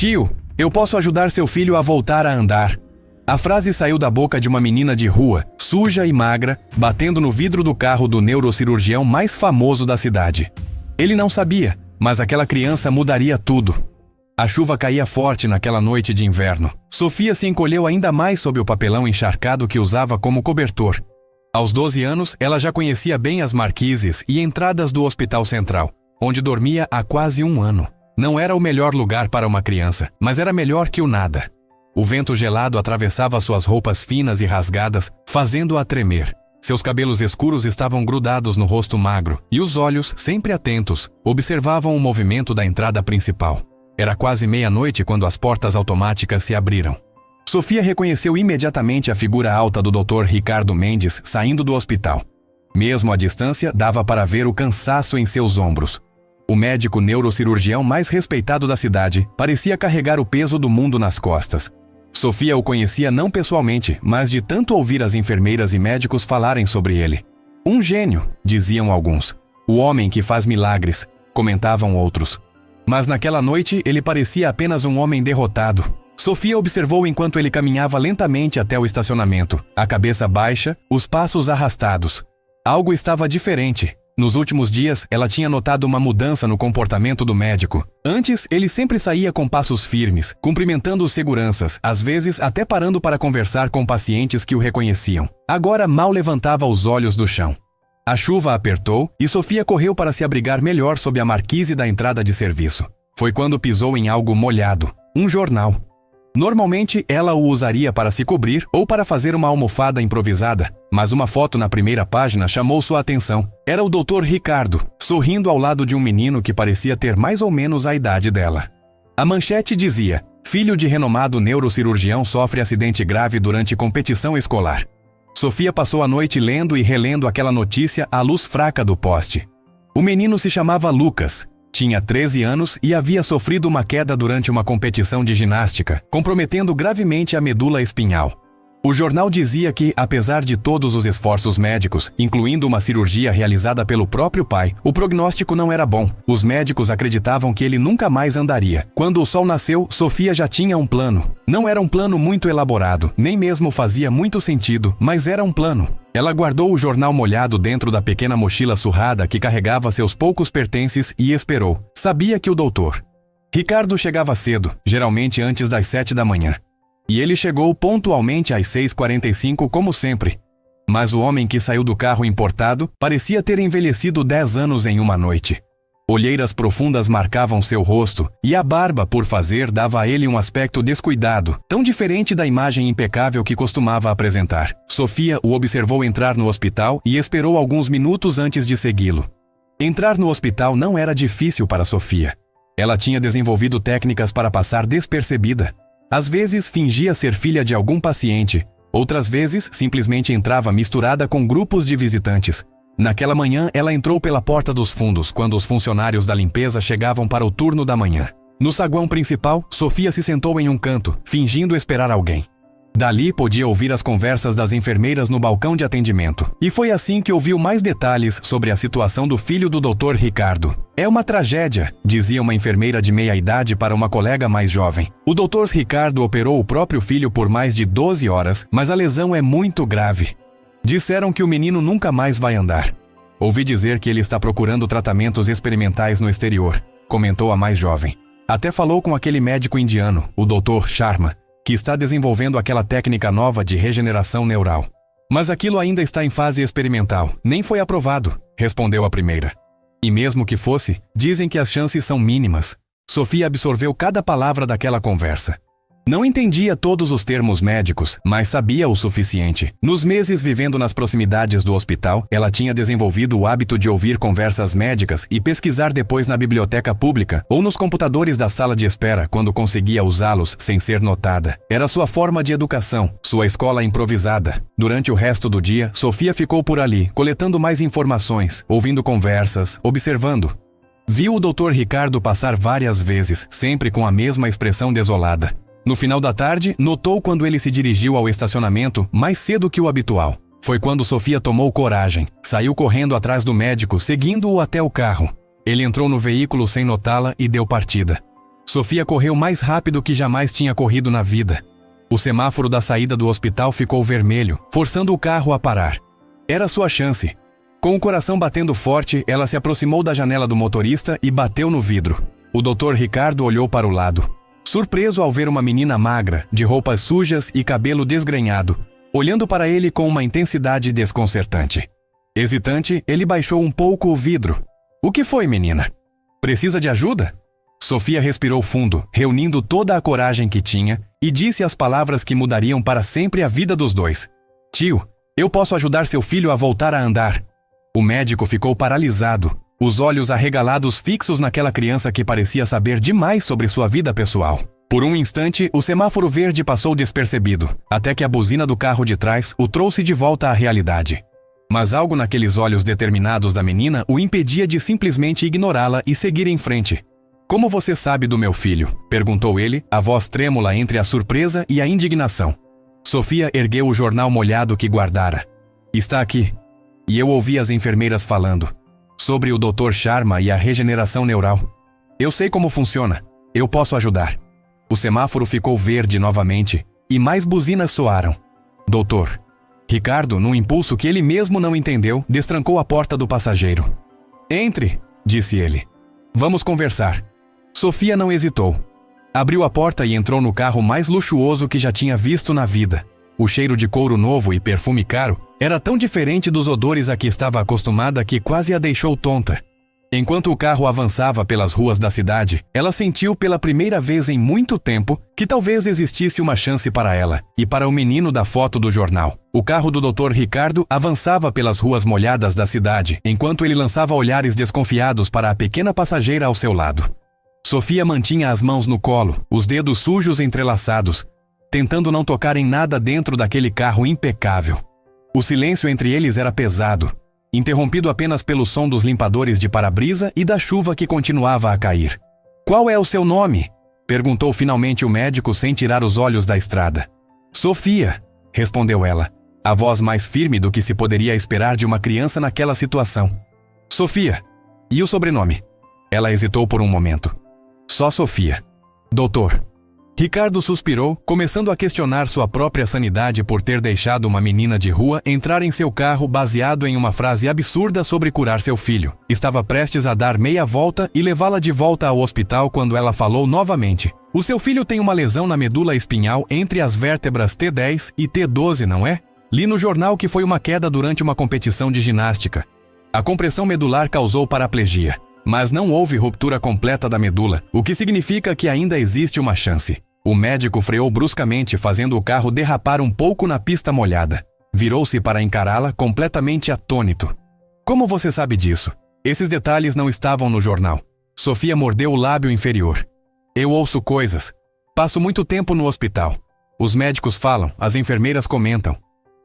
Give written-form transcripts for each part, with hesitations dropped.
Tio, eu posso ajudar seu filho a voltar a andar. A frase saiu da boca de uma menina de rua, suja e magra, batendo no vidro do carro do neurocirurgião mais famoso da cidade. Ele não sabia, mas aquela criança mudaria tudo. A chuva caía forte naquela noite de inverno. Sofia se encolheu ainda mais sob o papelão encharcado que usava como cobertor. Aos 12 anos, ela já conhecia bem as marquises e entradas do Hospital Central, onde dormia há quase um ano. Não era o melhor lugar para uma criança, mas era melhor que o nada. O vento gelado atravessava suas roupas finas e rasgadas, fazendo-a tremer. Seus cabelos escuros estavam grudados no rosto magro, e os olhos, sempre atentos, observavam o movimento da entrada principal. Era quase meia-noite quando as portas automáticas se abriram. Sofia reconheceu imediatamente a figura alta do Dr. Ricardo Mendes saindo do hospital. Mesmo à distância, dava para ver o cansaço em seus ombros. O médico neurocirurgião mais respeitado da cidade parecia carregar o peso do mundo nas costas. Sofia o conhecia não pessoalmente, mas de tanto ouvir as enfermeiras e médicos falarem sobre ele. Um gênio, diziam alguns. O homem que faz milagres, comentavam outros. Mas naquela noite ele parecia apenas um homem derrotado. Sofia observou enquanto ele caminhava lentamente até o estacionamento, a cabeça baixa, os passos arrastados. Algo estava diferente. Nos últimos dias, ela tinha notado uma mudança no comportamento do médico. Antes, ele sempre saía com passos firmes, cumprimentando os seguranças, às vezes até parando para conversar com pacientes que o reconheciam. Agora mal levantava os olhos do chão. A chuva apertou e Sofia correu para se abrigar melhor sob a marquise da entrada de serviço. Foi quando pisou em algo molhado, um jornal. Normalmente, ela o usaria para se cobrir ou para fazer uma almofada improvisada, mas uma foto na primeira página chamou sua atenção. Era o Dr. Ricardo, sorrindo ao lado de um menino que parecia ter mais ou menos a idade dela. A manchete dizia: filho de renomado neurocirurgião sofre acidente grave durante competição escolar. Sofia passou a noite lendo e relendo aquela notícia à luz fraca do poste. O menino se chamava Lucas, tinha 13 anos e havia sofrido uma queda durante uma competição de ginástica, comprometendo gravemente a medula espinhal. O jornal dizia que, apesar de todos os esforços médicos, incluindo uma cirurgia realizada pelo próprio pai, o prognóstico não era bom. Os médicos acreditavam que ele nunca mais andaria. Quando o sol nasceu, Sofia já tinha um plano. Não era um plano muito elaborado, nem mesmo fazia muito sentido, mas era um plano. Ela guardou o jornal molhado dentro da pequena mochila surrada que carregava seus poucos pertences e esperou. Sabia que o doutor Ricardo chegava cedo, geralmente antes das 7 da manhã. E ele chegou pontualmente às 6h45 como sempre. Mas o homem que saiu do carro importado parecia ter envelhecido 10 anos em uma noite. Olheiras profundas marcavam seu rosto e a barba por fazer dava a ele um aspecto descuidado, tão diferente da imagem impecável que costumava apresentar. Sofia o observou entrar no hospital e esperou alguns minutos antes de segui-lo. Entrar no hospital não era difícil para Sofia. Ela tinha desenvolvido técnicas para passar despercebida. Às vezes fingia ser filha de algum paciente, outras vezes simplesmente entrava misturada com grupos de visitantes. Naquela manhã, ela entrou pela porta dos fundos quando os funcionários da limpeza chegavam para o turno da manhã. No saguão principal, Sofia se sentou em um canto, fingindo esperar alguém. Dali podia ouvir as conversas das enfermeiras no balcão de atendimento. E foi assim que ouviu mais detalhes sobre a situação do filho do Dr. Ricardo. É uma tragédia, dizia uma enfermeira de meia-idade para uma colega mais jovem. O Dr. Ricardo operou o próprio filho por mais de 12 horas, mas a lesão é muito grave. Disseram que o menino nunca mais vai andar. Ouvi dizer que ele está procurando tratamentos experimentais no exterior, comentou a mais jovem. Até falou com aquele médico indiano, o Dr. Sharma, que está desenvolvendo aquela técnica nova de regeneração neural. Mas aquilo ainda está em fase experimental, nem foi aprovado, respondeu a primeira. E mesmo que fosse, dizem que as chances são mínimas. Sofia absorveu cada palavra daquela conversa. Não entendia todos os termos médicos, mas sabia o suficiente. Nos meses vivendo nas proximidades do hospital, ela tinha desenvolvido o hábito de ouvir conversas médicas e pesquisar depois na biblioteca pública ou nos computadores da sala de espera quando conseguia usá-los sem ser notada. Era sua forma de educação, sua escola improvisada. Durante o resto do dia, Sofia ficou por ali, coletando mais informações, ouvindo conversas, observando. Viu o Dr. Ricardo passar várias vezes, sempre com a mesma expressão desolada. No final da tarde, notou quando ele se dirigiu ao estacionamento mais cedo que o habitual. Foi quando Sofia tomou coragem, saiu correndo atrás do médico, seguindo-o até o carro. Ele entrou no veículo sem notá-la e deu partida. Sofia correu mais rápido que jamais tinha corrido na vida. O semáforo da saída do hospital ficou vermelho, forçando o carro a parar. Era sua chance. Com o coração batendo forte, ela se aproximou da janela do motorista e bateu no vidro. O Dr. Ricardo olhou para o lado, surpreso ao ver uma menina magra, de roupas sujas e cabelo desgrenhado, olhando para ele com uma intensidade desconcertante. Hesitante, ele baixou um pouco o vidro. O que foi, menina? Precisa de ajuda? Sofia respirou fundo, reunindo toda a coragem que tinha, e disse as palavras que mudariam para sempre a vida dos dois. Tio, eu posso ajudar seu filho a voltar a andar. O médico ficou paralisado, os olhos arregalados fixos naquela criança que parecia saber demais sobre sua vida pessoal. Por um instante, o semáforo verde passou despercebido, até que a buzina do carro de trás o trouxe de volta à realidade. Mas algo naqueles olhos determinados da menina o impedia de simplesmente ignorá-la e seguir em frente. Como você sabe do meu filho? Perguntou ele, a voz trêmula entre a surpresa e a indignação. Sofia ergueu o jornal molhado que guardara. Está aqui. E eu ouvi as enfermeiras falando sobre o Dr. Sharma e a regeneração neural. Eu sei como funciona. Eu posso ajudar. O semáforo ficou verde novamente e mais buzinas soaram. Doutor. Ricardo, num impulso que ele mesmo não entendeu, destrancou a porta do passageiro. Entre, disse ele. Vamos conversar. Sofia não hesitou. Abriu a porta e entrou no carro mais luxuoso que já tinha visto na vida. O cheiro de couro novo e perfume caro era tão diferente dos odores a que estava acostumada que quase a deixou tonta. Enquanto o carro avançava pelas ruas da cidade, ela sentiu pela primeira vez em muito tempo que talvez existisse uma chance para ela e para o menino da foto do jornal. O carro do Dr. Ricardo avançava pelas ruas molhadas da cidade, enquanto ele lançava olhares desconfiados para a pequena passageira ao seu lado. Sofia mantinha as mãos no colo, os dedos sujos entrelaçados, tentando não tocar em nada dentro daquele carro impecável. O silêncio entre eles era pesado, interrompido apenas pelo som dos limpadores de para-brisa e da chuva que continuava a cair. Qual é o seu nome? Perguntou finalmente o médico sem tirar os olhos da estrada. Sofia, respondeu ela, a voz mais firme do que se poderia esperar de uma criança naquela situação. Sofia. E o sobrenome? Ela hesitou por um momento. Só Sofia. Doutor. Ricardo suspirou, começando a questionar sua própria sanidade por ter deixado uma menina de rua entrar em seu carro baseado em uma frase absurda sobre curar seu filho. Estava prestes a dar meia volta e levá-la de volta ao hospital quando ela falou novamente. O seu filho tem uma lesão na medula espinhal entre as vértebras T10 e T12, não é? Li no jornal que foi uma queda durante uma competição de ginástica. A compressão medular causou paraplegia. Mas não houve ruptura completa da medula, o que significa que ainda existe uma chance. O médico freou bruscamente, fazendo o carro derrapar um pouco na pista molhada. Virou-se para encará-la, completamente atônito. Como você sabe disso? Esses detalhes não estavam no jornal. Sofia mordeu o lábio inferior. Eu ouço coisas. Passo muito tempo no hospital. Os médicos falam, as enfermeiras comentam.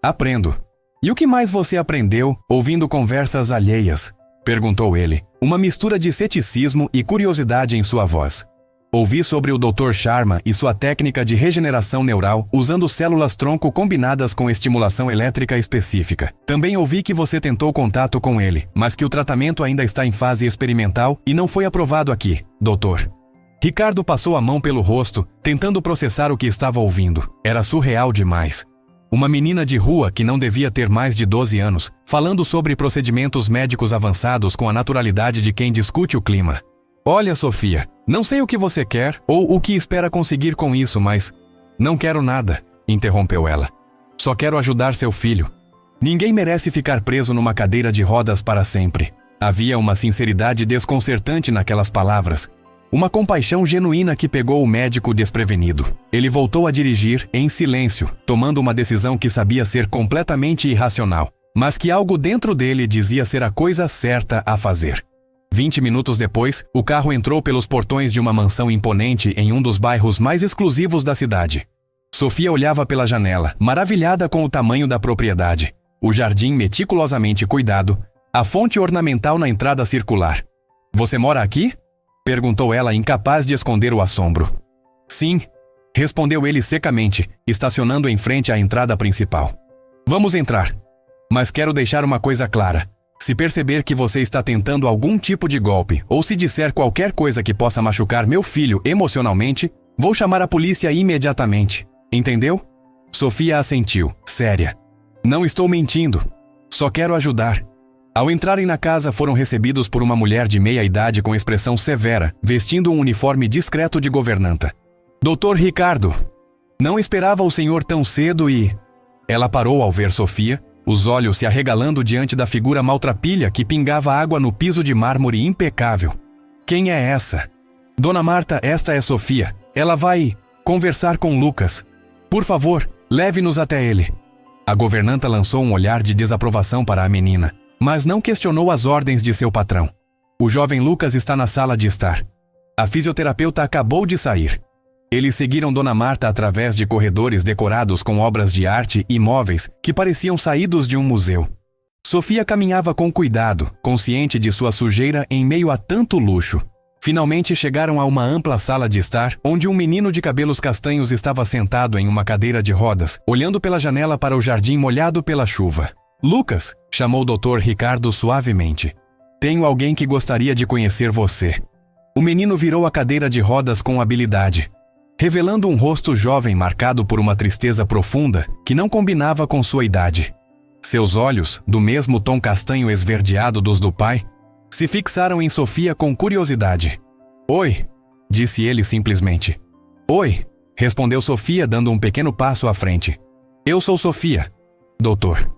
Aprendo. E o que mais você aprendeu ouvindo conversas alheias? Perguntou ele, uma mistura de ceticismo e curiosidade em sua voz. Ouvi sobre o Dr. Sharma e sua técnica de regeneração neural usando células-tronco combinadas com estimulação elétrica específica. Também ouvi que você tentou contato com ele, mas que o tratamento ainda está em fase experimental e não foi aprovado aqui, doutor. Ricardo passou a mão pelo rosto, tentando processar o que estava ouvindo. Era surreal demais. Uma menina de rua que não devia ter mais de 12 anos, falando sobre procedimentos médicos avançados com a naturalidade de quem discute o clima. Olha, Sofia, não sei o que você quer ou o que espera conseguir com isso, mas... Não quero nada, interrompeu ela. Só quero ajudar seu filho. Ninguém merece ficar preso numa cadeira de rodas para sempre. Havia uma sinceridade desconcertante naquelas palavras. Uma compaixão genuína que pegou o médico desprevenido. Ele voltou a dirigir em silêncio, tomando uma decisão que sabia ser completamente irracional, mas que algo dentro dele dizia ser a coisa certa a fazer. 20 minutos depois, o carro entrou pelos portões de uma mansão imponente em um dos bairros mais exclusivos da cidade. Sofia olhava pela janela, maravilhada com o tamanho da propriedade, o jardim meticulosamente cuidado, a fonte ornamental na entrada circular. Você mora aqui? Perguntou ela, incapaz de esconder o assombro. Sim, respondeu ele secamente, estacionando em frente à entrada principal. Vamos entrar. Mas quero deixar uma coisa clara. Se perceber que você está tentando algum tipo de golpe ou se disser qualquer coisa que possa machucar meu filho emocionalmente, vou chamar a polícia imediatamente. Entendeu? Sofia assentiu, séria. Não estou mentindo. Só quero ajudar. Ao entrarem na casa, foram recebidos por uma mulher de meia idade com expressão severa, vestindo um uniforme discreto de governanta. Dr. Ricardo, não esperava o senhor tão cedo e... Ela parou ao ver Sofia, os olhos se arregalando diante da figura maltrapilha que pingava água no piso de mármore impecável. Quem é essa? Dona Marta, esta é Sofia. Ela vai conversar com Lucas. Por favor, leve-nos até ele. A governanta lançou um olhar de desaprovação para a menina, mas não questionou as ordens de seu patrão. O jovem Lucas está na sala de estar. A fisioterapeuta acabou de sair. Eles seguiram Dona Marta através de corredores decorados com obras de arte e móveis que pareciam saídos de um museu. Sofia caminhava com cuidado, consciente de sua sujeira em meio a tanto luxo. Finalmente chegaram a uma ampla sala de estar, onde um menino de cabelos castanhos estava sentado em uma cadeira de rodas, olhando pela janela para o jardim molhado pela chuva. Lucas, chamou o Dr. Ricardo suavemente. Tenho alguém que gostaria de conhecer você. O menino virou a cadeira de rodas com habilidade, revelando um rosto jovem marcado por uma tristeza profunda que não combinava com sua idade. Seus olhos, do mesmo tom castanho esverdeado dos do pai, se fixaram em Sofia com curiosidade. Oi, disse ele simplesmente. Oi, respondeu Sofia dando um pequeno passo à frente. Eu sou Sofia, doutor.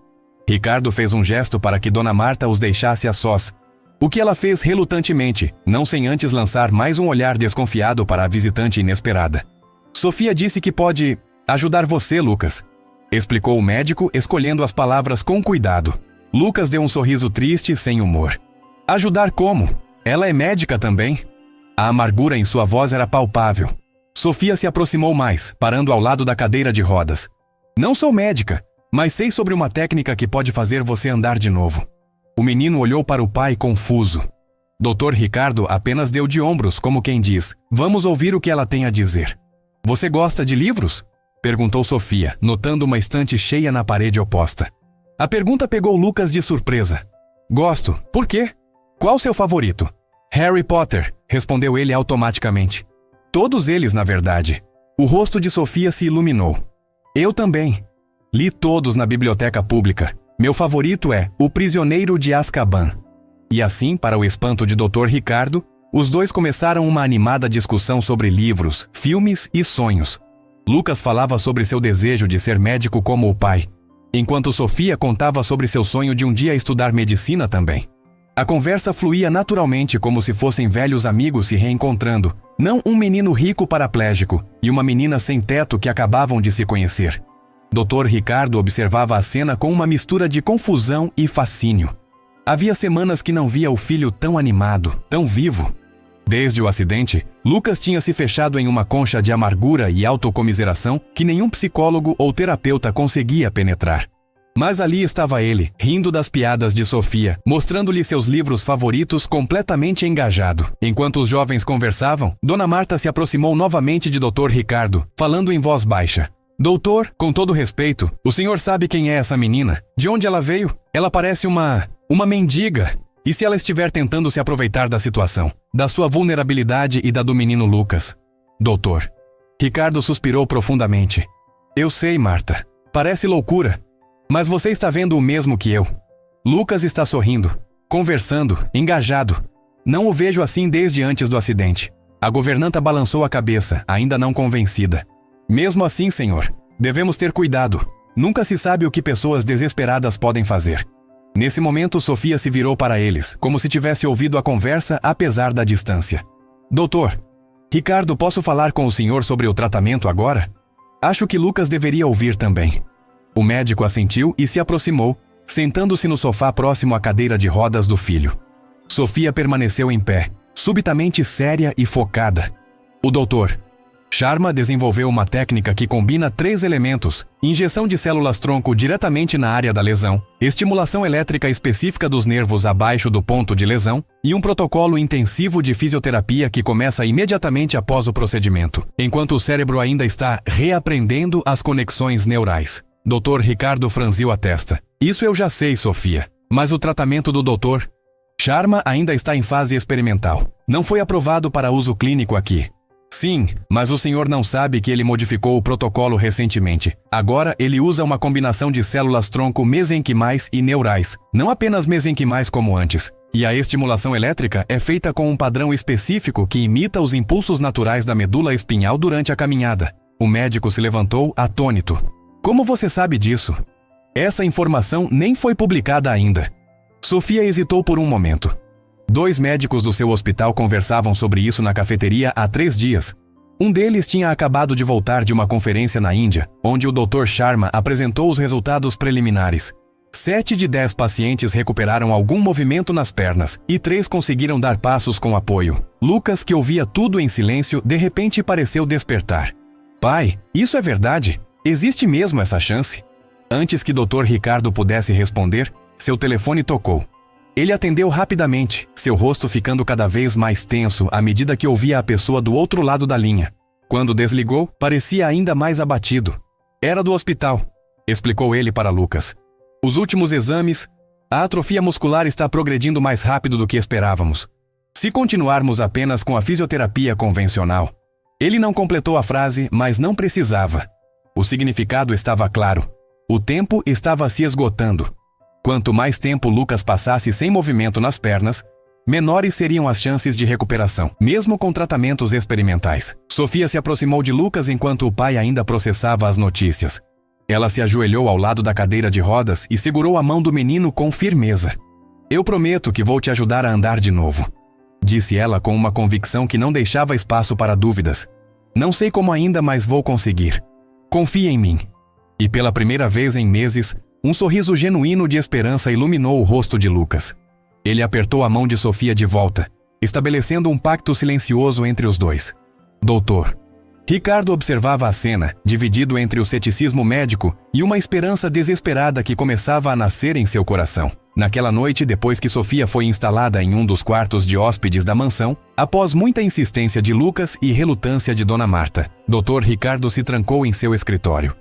Ricardo fez um gesto para que Dona Marta os deixasse a sós, o que ela fez relutantemente, não sem antes lançar mais um olhar desconfiado para a visitante inesperada. Sofia disse que pode ajudar você, Lucas, explicou o médico, escolhendo as palavras com cuidado. Lucas deu um sorriso triste, sem humor. Ajudar como? Ela é médica também? A amargura em sua voz era palpável. Sofia se aproximou mais, parando ao lado da cadeira de rodas. Não sou médica, mas sei sobre uma técnica que pode fazer você andar de novo. O menino olhou para o pai confuso. Dr. Ricardo apenas deu de ombros, como quem diz, vamos ouvir o que ela tem a dizer. Você gosta de livros? Perguntou Sofia, notando uma estante cheia na parede oposta. A pergunta pegou Lucas de surpresa. Gosto. Por quê? Qual seu favorito? Harry Potter, respondeu ele automaticamente. Todos eles, na verdade. O rosto de Sofia se iluminou. Eu também. Li todos na biblioteca pública. Meu favorito é O Prisioneiro de Azkaban. E assim, para o espanto de Dr. Ricardo, os dois começaram uma animada discussão sobre livros, filmes e sonhos. Lucas falava sobre seu desejo de ser médico como o pai, enquanto Sofia contava sobre seu sonho de um dia estudar medicina também. A conversa fluía naturalmente como se fossem velhos amigos se reencontrando, não um menino rico paraplégico e uma menina sem teto que acabavam de se conhecer. Dr. Ricardo observava a cena com uma mistura de confusão e fascínio. Havia semanas que não via o filho tão animado, tão vivo. Desde o acidente, Lucas tinha se fechado em uma concha de amargura e autocomiseração que nenhum psicólogo ou terapeuta conseguia penetrar. Mas ali estava ele, rindo das piadas de Sofia, mostrando-lhe seus livros favoritos completamente engajado. Enquanto os jovens conversavam, Dona Marta se aproximou novamente de Dr. Ricardo, falando em voz baixa. Doutor, com todo respeito, o senhor sabe quem é essa menina? De onde ela veio? Ela parece uma mendiga. E se ela estiver tentando se aproveitar da situação, da sua vulnerabilidade e da do menino Lucas? Doutor. Ricardo suspirou profundamente. Eu sei, Marta. Parece loucura. Mas você está vendo o mesmo que eu. Lucas está sorrindo, conversando, engajado. Não o vejo assim desde antes do acidente. A governanta balançou a cabeça, ainda não convencida. Mesmo assim, senhor, devemos ter cuidado. Nunca se sabe o que pessoas desesperadas podem fazer. Nesse momento, Sofia se virou para eles, como se tivesse ouvido a conversa apesar da distância. Doutor, Ricardo, posso falar com o senhor sobre o tratamento agora? Acho que Lucas deveria ouvir também. O médico assentiu e se aproximou, sentando-se no sofá próximo à cadeira de rodas do filho. Sofia permaneceu em pé, subitamente séria e focada. O doutor Sharma desenvolveu uma técnica que combina 3 elementos: injeção de células-tronco diretamente na área da lesão, estimulação elétrica específica dos nervos abaixo do ponto de lesão e um protocolo intensivo de fisioterapia que começa imediatamente após o procedimento, enquanto o cérebro ainda está reaprendendo as conexões neurais. Dr. Ricardo franziu a testa. Isso eu já sei, Sofia. Mas o tratamento do Dr. Sharma ainda está em fase experimental. Não foi aprovado para uso clínico aqui. Sim, mas o senhor não sabe que ele modificou o protocolo recentemente. Agora ele usa uma combinação de células-tronco mesenquimais e neurais, não apenas mesenquimais como antes. E a estimulação elétrica é feita com um padrão específico que imita os impulsos naturais da medula espinhal durante a caminhada. O médico se levantou atônito. Como você sabe disso? Essa informação nem foi publicada ainda. Sofia hesitou por um momento. 2 médicos do seu hospital conversavam sobre isso na cafeteria há 3 dias. Um deles tinha acabado de voltar de uma conferência na Índia, onde o Dr. Sharma apresentou os resultados preliminares. 7 de 10 pacientes recuperaram algum movimento nas pernas e 3 conseguiram dar passos com apoio. Lucas, que ouvia tudo em silêncio, de repente pareceu despertar. Pai, isso é verdade? Existe mesmo essa chance? Antes que Dr. Ricardo pudesse responder, seu telefone tocou. Ele atendeu rapidamente, seu rosto ficando cada vez mais tenso à medida que ouvia a pessoa do outro lado da linha. Quando desligou, parecia ainda mais abatido. Era do hospital, explicou ele para Lucas. Os últimos exames, a atrofia muscular está progredindo mais rápido do que esperávamos. Se continuarmos apenas com a fisioterapia convencional. Ele não completou a frase, mas não precisava. O significado estava claro. O tempo estava se esgotando. Quanto mais tempo Lucas passasse sem movimento nas pernas, menores seriam as chances de recuperação, mesmo com tratamentos experimentais. Sofia se aproximou de Lucas enquanto o pai ainda processava as notícias. Ela se ajoelhou ao lado da cadeira de rodas e segurou a mão do menino com firmeza. Eu prometo que vou te ajudar a andar de novo, disse ela com uma convicção que não deixava espaço para dúvidas. Não sei como ainda, mas vou conseguir. Confia em mim. E pela primeira vez em meses, um sorriso genuíno de esperança iluminou o rosto de Lucas. Ele apertou a mão de Sofia de volta, estabelecendo um pacto silencioso entre os dois. Doutor. Ricardo observava a cena, dividido entre o ceticismo médico e uma esperança desesperada que começava a nascer em seu coração. Naquela noite, depois que Sofia foi instalada em um dos quartos de hóspedes da mansão, após muita insistência de Lucas e relutância de Dona Marta, Dr. Ricardo se trancou em seu escritório.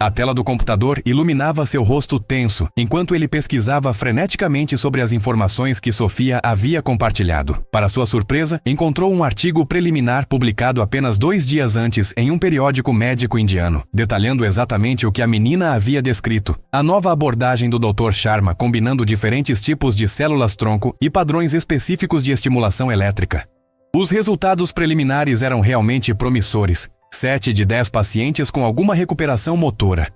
A tela do computador iluminava seu rosto tenso, enquanto ele pesquisava freneticamente sobre as informações que Sofia havia compartilhado. Para sua surpresa, encontrou um artigo preliminar publicado apenas 2 dias antes em um periódico médico indiano, detalhando exatamente o que a menina havia descrito. A nova abordagem do Dr. Sharma combinando diferentes tipos de células-tronco e padrões específicos de estimulação elétrica. Os resultados preliminares eram realmente promissores. 7 de 10 pacientes com alguma recuperação motora.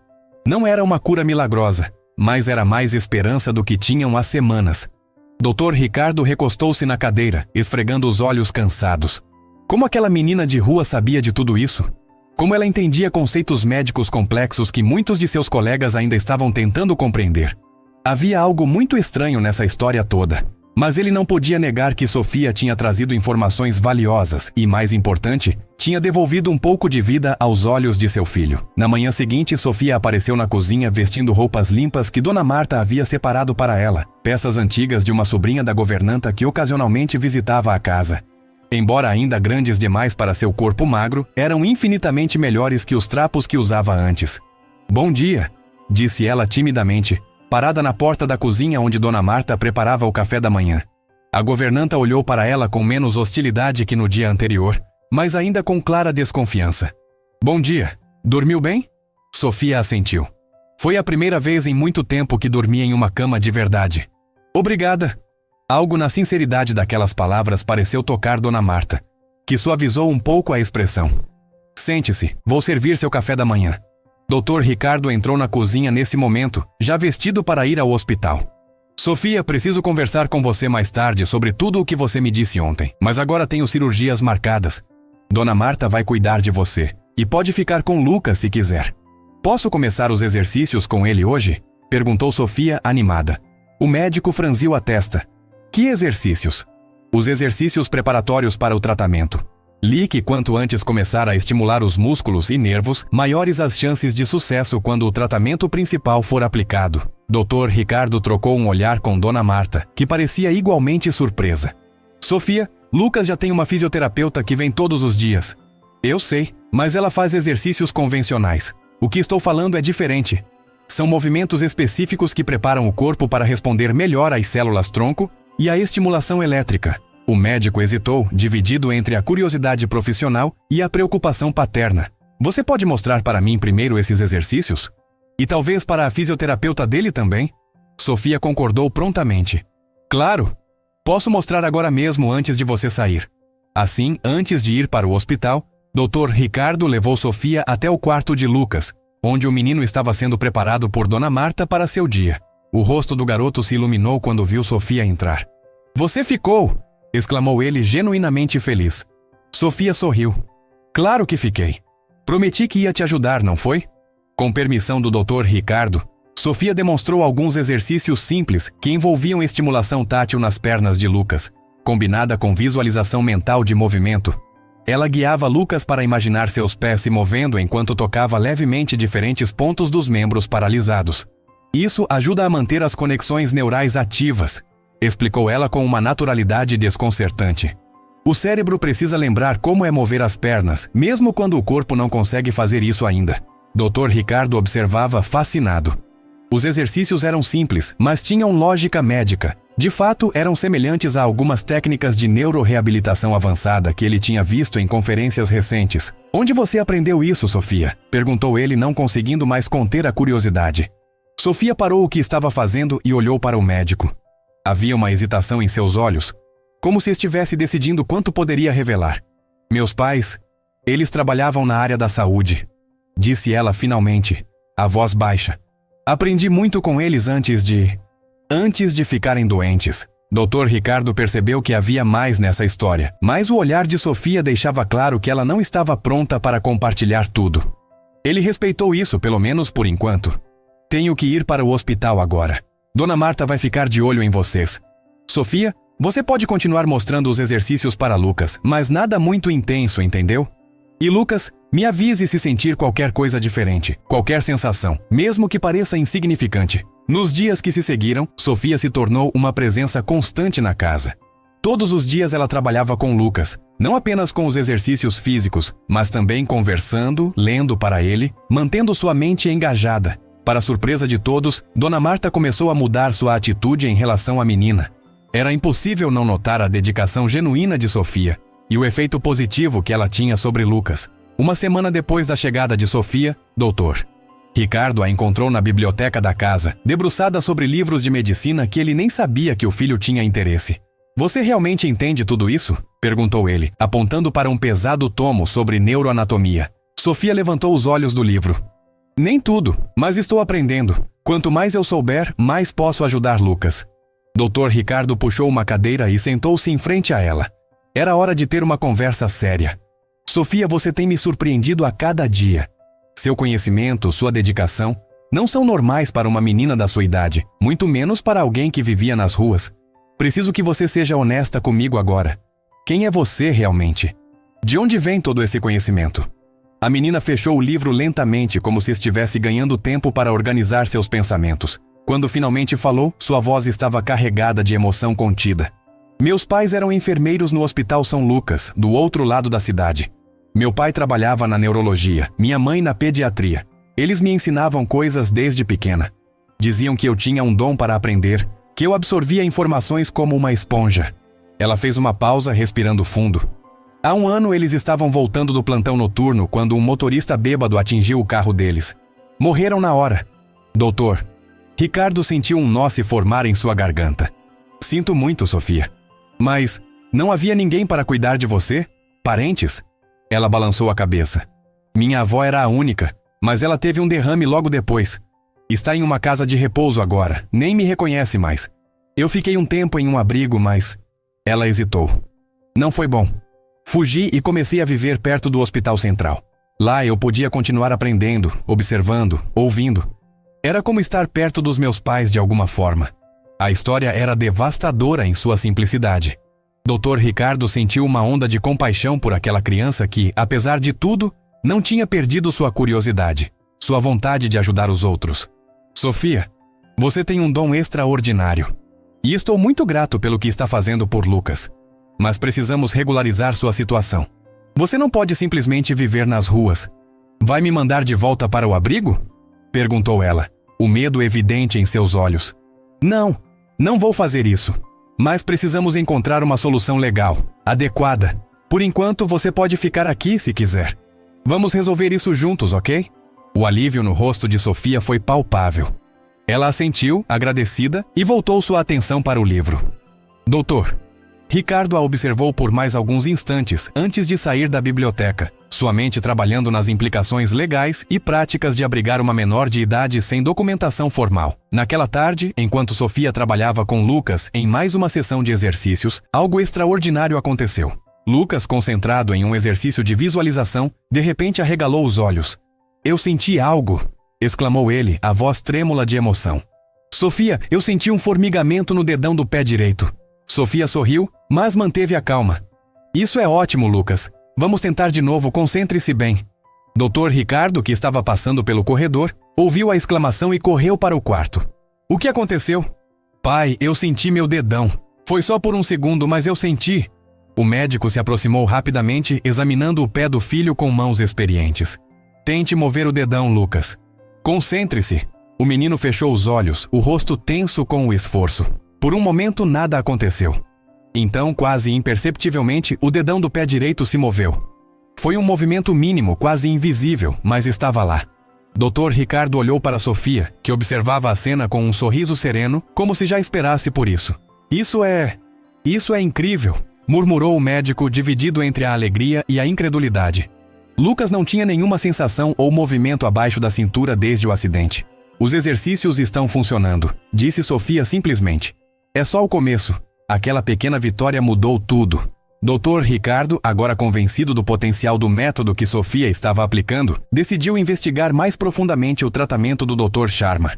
Não era uma cura milagrosa, mas era mais esperança do que tinham há semanas. Dr. Ricardo recostou-se na cadeira, esfregando os olhos cansados. Como aquela menina de rua sabia de tudo isso? Como ela entendia conceitos médicos complexos que muitos de seus colegas ainda estavam tentando compreender? Havia algo muito estranho nessa história toda. Mas ele não podia negar que Sofia tinha trazido informações valiosas e, mais importante, tinha devolvido um pouco de vida aos olhos de seu filho. Na manhã seguinte, Sofia apareceu na cozinha vestindo roupas limpas que Dona Marta havia separado para ela, peças antigas de uma sobrinha da governanta que ocasionalmente visitava a casa. Embora ainda grandes demais para seu corpo magro, eram infinitamente melhores que os trapos que usava antes. "Bom dia", disse ela timidamente, parada na porta da cozinha onde Dona Marta preparava o café da manhã. A governanta olhou para ela com menos hostilidade que no dia anterior, mas ainda com clara desconfiança. "Bom dia. Dormiu bem?" Sofia assentiu. Foi a primeira vez em muito tempo que dormia em uma cama de verdade. "Obrigada." Algo na sinceridade daquelas palavras pareceu tocar Dona Marta, que suavizou um pouco a expressão. "Sente-se, vou servir seu café da manhã." Dr. Ricardo entrou na cozinha nesse momento, já vestido para ir ao hospital. "Sofia, preciso conversar com você mais tarde sobre tudo o que você me disse ontem, mas agora tenho cirurgias marcadas. Dona Marta vai cuidar de você, e pode ficar com Lucas se quiser." "Posso começar os exercícios com ele hoje?" perguntou Sofia, animada. O médico franziu a testa. "Que exercícios?" "Os exercícios preparatórios para o tratamento. Li que quanto antes começar a estimular os músculos e nervos, maiores as chances de sucesso quando o tratamento principal for aplicado." Dr. Ricardo trocou um olhar com Dona Marta, que parecia igualmente surpresa. "Sofia, Lucas já tem uma fisioterapeuta que vem todos os dias." "Eu sei, mas ela faz exercícios convencionais. O que estou falando é diferente." São movimentos específicos que preparam o corpo para responder melhor às células-tronco e à estimulação elétrica. O médico hesitou, dividido entre a curiosidade profissional e a preocupação paterna. Você pode mostrar para mim primeiro esses exercícios? E talvez para a fisioterapeuta dele também? Sofia concordou prontamente. Claro! Posso mostrar agora mesmo antes de você sair. Assim, antes de ir para o hospital, Dr. Ricardo levou Sofia até o quarto de Lucas, onde o menino estava sendo preparado por Dona Marta para seu dia. O rosto do garoto se iluminou quando viu Sofia entrar. Você ficou! Exclamou ele genuinamente feliz. Sofia sorriu. Claro que fiquei. Prometi que ia te ajudar, não foi? Com permissão do Dr. Ricardo, Sofia demonstrou alguns exercícios simples que envolviam estimulação tátil nas pernas de Lucas, combinada com visualização mental de movimento. Ela guiava Lucas para imaginar seus pés se movendo enquanto tocava levemente diferentes pontos dos membros paralisados. Isso ajuda a manter as conexões neurais ativas, explicou ela com uma naturalidade desconcertante. O cérebro precisa lembrar como é mover as pernas, mesmo quando o corpo não consegue fazer isso ainda. Dr. Ricardo observava fascinado. Os exercícios eram simples, mas tinham lógica médica. De fato, eram semelhantes a algumas técnicas de neuroreabilitação avançada que ele tinha visto em conferências recentes. Onde você aprendeu isso, Sofia? Perguntou ele, não conseguindo mais conter a curiosidade. Sofia parou o que estava fazendo e olhou para o médico. Havia uma hesitação em seus olhos, como se estivesse decidindo quanto poderia revelar. Meus pais, eles trabalhavam na área da saúde, disse ela finalmente, a voz baixa. Aprendi muito com eles antes de ficarem doentes. Dr. Ricardo percebeu que havia mais nessa história, mas o olhar de Sofia deixava claro que ela não estava pronta para compartilhar tudo. Ele respeitou isso, pelo menos por enquanto. Tenho que ir para o hospital agora. Dona Marta vai ficar de olho em vocês. Sofia, você pode continuar mostrando os exercícios para Lucas, mas nada muito intenso, entendeu? E Lucas, me avise se sentir qualquer coisa diferente, qualquer sensação, mesmo que pareça insignificante. Nos dias que se seguiram, Sofia se tornou uma presença constante na casa. Todos os dias ela trabalhava com Lucas, não apenas com os exercícios físicos, mas também conversando, lendo para ele, mantendo sua mente engajada. Para surpresa de todos, Dona Marta começou a mudar sua atitude em relação à menina. Era impossível não notar a dedicação genuína de Sofia e o efeito positivo que ela tinha sobre Lucas. Uma semana depois da chegada de Sofia, Dr. Ricardo a encontrou na biblioteca da casa, debruçada sobre livros de medicina que ele nem sabia que o filho tinha interesse. Você realmente entende tudo isso? Perguntou ele, apontando para um pesado tomo sobre neuroanatomia. Sofia levantou os olhos do livro. Nem tudo, mas estou aprendendo. Quanto mais eu souber, mais posso ajudar Lucas. Dr. Ricardo puxou uma cadeira e sentou-se em frente a ela. Era hora de ter uma conversa séria. Sofia, você tem me surpreendido a cada dia. Seu conhecimento, sua dedicação, não são normais para uma menina da sua idade, muito menos para alguém que vivia nas ruas. Preciso que você seja honesta comigo agora. Quem é você realmente? De onde vem todo esse conhecimento? A menina fechou o livro lentamente, como se estivesse ganhando tempo para organizar seus pensamentos. Quando finalmente falou, sua voz estava carregada de emoção contida. Meus pais eram enfermeiros no Hospital São Lucas, do outro lado da cidade. Meu pai trabalhava na neurologia, minha mãe na pediatria. Eles me ensinavam coisas desde pequena. Diziam que eu tinha um dom para aprender, que eu absorvia informações como uma esponja. Ela fez uma pausa, respirando fundo. Há um ano eles estavam voltando do plantão noturno quando um motorista bêbado atingiu o carro deles. Morreram na hora. Doutor, Ricardo sentiu um nó se formar em sua garganta. Sinto muito, Sofia. Mas não havia ninguém para cuidar de você? Parentes? Ela balançou a cabeça. Minha avó era a única, mas ela teve um derrame logo depois. Está em uma casa de repouso agora, nem me reconhece mais. Eu fiquei um tempo em um abrigo, mas... Ela hesitou. Não foi bom. Fugi e comecei a viver perto do Hospital Central. Lá eu podia continuar aprendendo, observando, ouvindo. Era como estar perto dos meus pais de alguma forma. A história era devastadora em sua simplicidade. Dr. Ricardo sentiu uma onda de compaixão por aquela criança que, apesar de tudo, não tinha perdido sua curiosidade, sua vontade de ajudar os outros. Sofia, você tem um dom extraordinário. E estou muito grato pelo que está fazendo por Lucas. Mas precisamos regularizar sua situação. Você não pode simplesmente viver nas ruas. Vai me mandar de volta para o abrigo? Perguntou ela. o medo evidente em seus olhos. Não vou fazer isso. Mas precisamos encontrar uma solução legal, adequada. Por enquanto, você pode ficar aqui se quiser. Vamos resolver isso juntos, ok? O alívio no rosto de Sofia foi palpável. Ela assentiu, agradecida, e voltou sua atenção para o livro. Doutor. Ricardo a observou por mais alguns instantes antes de sair da biblioteca, sua mente trabalhando nas implicações legais e práticas de abrigar uma menor de idade sem documentação formal. Naquela tarde, enquanto Sofia trabalhava com Lucas em mais uma sessão de exercícios, algo extraordinário aconteceu. Lucas, concentrado em um exercício de visualização, de repente arregalou os olhos. "Eu senti algo!" exclamou ele, a voz trêmula de emoção. "Sofia, eu senti um formigamento no dedão do pé direito." Sofia sorriu, mas manteve a calma. "Isso é ótimo, Lucas. Vamos tentar de novo, concentre-se bem." Dr. Ricardo, que estava passando pelo corredor, ouviu a exclamação e correu para o quarto. "O que aconteceu?" "Pai, eu senti meu dedão. Foi só por um segundo, mas eu senti." O médico se aproximou rapidamente, examinando o pé do filho com mãos experientes. "Tente mover o dedão, Lucas. Concentre-se." O menino fechou os olhos, o rosto tenso com o esforço. Por um momento, nada aconteceu. Então, quase imperceptivelmente, o dedão do pé direito se moveu. Foi um movimento mínimo, quase invisível, mas estava lá. Dr. Ricardo olhou para Sofia, que observava a cena com um sorriso sereno, como se já esperasse por isso. Isso é incrível, murmurou o médico, dividido entre a alegria e a incredulidade. Lucas não tinha nenhuma sensação ou movimento abaixo da cintura desde o acidente. "Os exercícios estão funcionando", disse Sofia simplesmente. "É só o começo. Aquela pequena vitória mudou tudo." Dr. Ricardo, agora convencido do potencial do método que Sofia estava aplicando, decidiu investigar mais profundamente o tratamento do Dr. Sharma.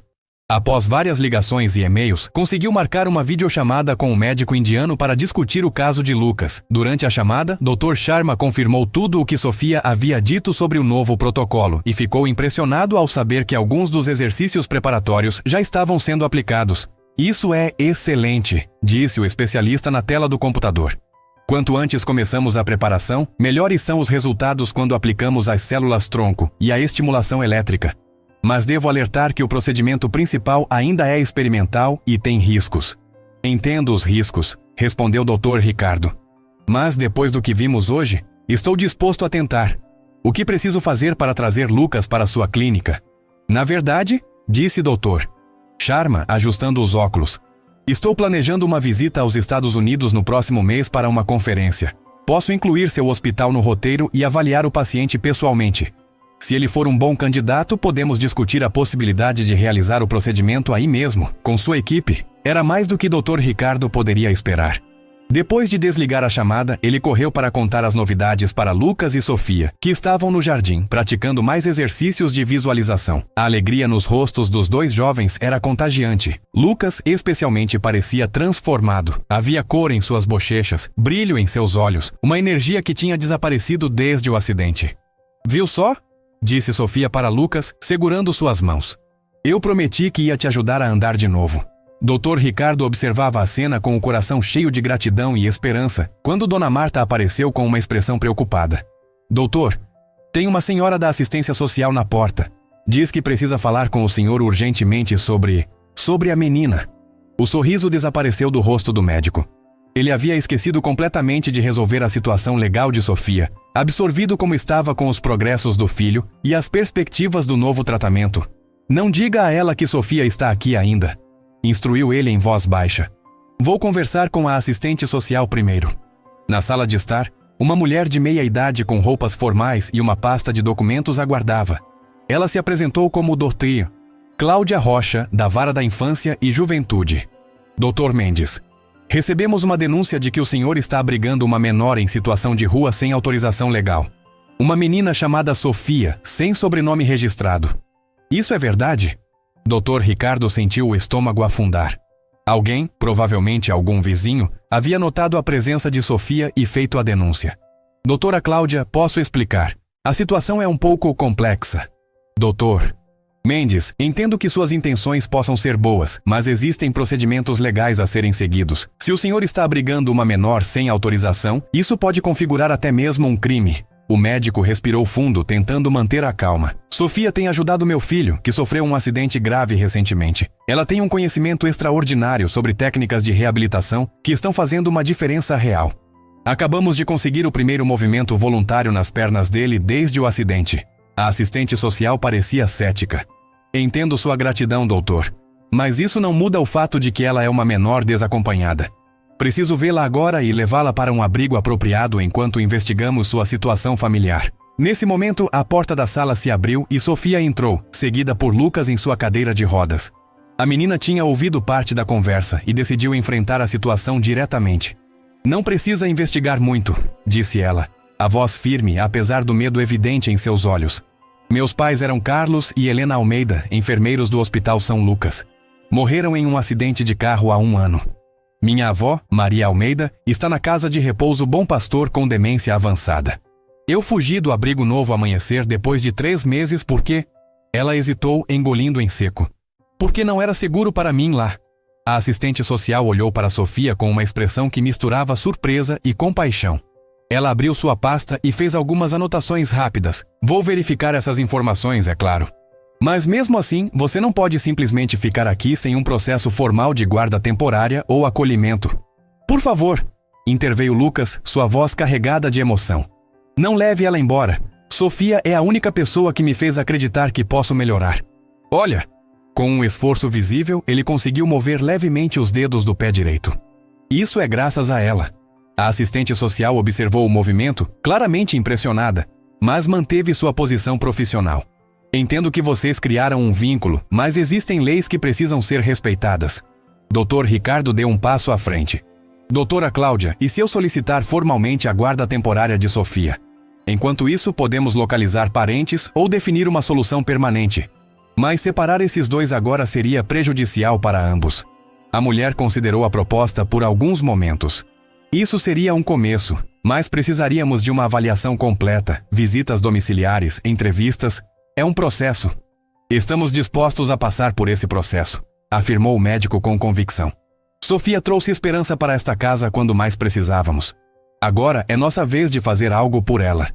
Após várias ligações e e-mails, conseguiu marcar uma videochamada com o médico indiano para discutir o caso de Lucas. Durante a chamada, Dr. Sharma confirmou tudo o que Sofia havia dito sobre o novo protocolo e ficou impressionado ao saber que alguns dos exercícios preparatórios já estavam sendo aplicados. "Isso é excelente", disse o especialista na tela do computador. "Quanto antes começamos a preparação, melhores são os resultados quando aplicamos as células-tronco e a estimulação elétrica. Mas devo alertar que o procedimento principal ainda é experimental e tem riscos." "Entendo os riscos", respondeu Dr. Ricardo. "Mas depois do que vimos hoje, estou disposto a tentar. O que preciso fazer para trazer Lucas para sua clínica?" "Na verdade", disse Dr. Sharma, ajustando os óculos, "estou planejando uma visita aos Estados Unidos no próximo mês para uma conferência. Posso incluir seu hospital no roteiro e avaliar o paciente pessoalmente. Se ele for um bom candidato, podemos discutir a possibilidade de realizar o procedimento aí mesmo, com sua equipe." Era mais do que Dr. Ricardo poderia esperar. Depois de desligar a chamada, ele correu para contar as novidades para Lucas e Sofia, que estavam no jardim, praticando mais exercícios de visualização. A alegria nos rostos dos dois jovens era contagiante. Lucas, especialmente, parecia transformado. Havia cor em suas bochechas, brilho em seus olhos, uma energia que tinha desaparecido desde o acidente. "Viu só?", disse Sofia para Lucas, segurando suas mãos. "Eu prometi que ia te ajudar a andar de novo." Dr. Ricardo observava a cena com o coração cheio de gratidão e esperança, quando Dona Marta apareceu com uma expressão preocupada. "Doutor, tem uma senhora da assistência social na porta. Diz que precisa falar com o senhor urgentemente sobre a menina." O sorriso desapareceu do rosto do médico. Ele havia esquecido completamente de resolver a situação legal de Sofia, absorvido como estava com os progressos do filho e as perspectivas do novo tratamento. "Não diga a ela que Sofia está aqui ainda", instruiu ele em voz baixa. "Vou conversar com a assistente social primeiro." Na sala de estar, uma mulher de meia idade com roupas formais e uma pasta de documentos aguardava. Ela se apresentou como Dr. Cláudia Rocha, da Vara da Infância e Juventude. "Dr. Mendes, recebemos uma denúncia de que o senhor está abrigando uma menor em situação de rua sem autorização legal. Uma menina chamada Sofia, sem sobrenome registrado. Isso é verdade?" Dr. Ricardo sentiu o estômago afundar. Alguém, provavelmente algum vizinho, havia notado a presença de Sofia e feito a denúncia. "Doutora Cláudia, posso explicar. A situação é um pouco complexa." "Doutor Mendes, entendo que suas intenções possam ser boas, mas existem procedimentos legais a serem seguidos. Se o senhor está abrigando uma menor sem autorização, isso pode configurar até mesmo um crime." O médico respirou fundo, tentando manter a calma. Sofia tem ajudado meu filho, que sofreu um acidente grave recentemente. Ela tem um conhecimento extraordinário sobre técnicas de reabilitação que estão fazendo uma diferença real. Acabamos de conseguir o primeiro movimento voluntário nas pernas dele desde o acidente. A assistente social parecia cética. Entendo sua gratidão, doutor. Mas isso não muda o fato de que ela é uma menor desacompanhada. Preciso vê-la agora e levá-la para um abrigo apropriado enquanto investigamos sua situação familiar. Nesse momento, a porta da sala se abriu e Sofia entrou, seguida por Lucas em sua cadeira de rodas. A menina tinha ouvido parte da conversa e decidiu enfrentar a situação diretamente. Não precisa investigar muito, disse ela, a voz firme apesar do medo evidente em seus olhos. Meus pais eram Carlos e Helena Almeida, enfermeiros do Hospital São Lucas. Morreram em um acidente de carro há 1 ano. Minha avó, Maria Almeida, está na casa de repouso Bom Pastor com demência avançada. Eu fugi do abrigo Novo Amanhecer depois de 3 meses porque... Ela hesitou, engolindo em seco. Porque não era seguro para mim lá. A assistente social olhou para Sofia com uma expressão que misturava surpresa e compaixão. Ela abriu sua pasta e fez algumas anotações rápidas. Vou verificar essas informações, é claro. Mas mesmo assim, você não pode simplesmente ficar aqui sem um processo formal de guarda temporária ou acolhimento. Por favor, interveio Lucas, sua voz carregada de emoção. Não leve ela embora. Sofia é a única pessoa que me fez acreditar que posso melhorar. Olha! Com um esforço visível, ele conseguiu mover levemente os dedos do pé direito. Isso é graças a ela. A assistente social observou o movimento, claramente impressionada, mas manteve sua posição profissional. Entendo que vocês criaram um vínculo, mas existem leis que precisam ser respeitadas. Dr. Ricardo deu um passo à frente. Doutora Cláudia, e se eu solicitar formalmente a guarda temporária de Sofia? Enquanto isso, podemos localizar parentes ou definir uma solução permanente. Mas separar esses dois agora seria prejudicial para ambos. A mulher considerou a proposta por alguns momentos. Isso seria um começo, mas precisaríamos de uma avaliação completa, visitas domiciliares, entrevistas. É um processo. Estamos dispostos a passar por esse processo, afirmou o médico com convicção. Sofia trouxe esperança para esta casa quando mais precisávamos. Agora é nossa vez de fazer algo por ela.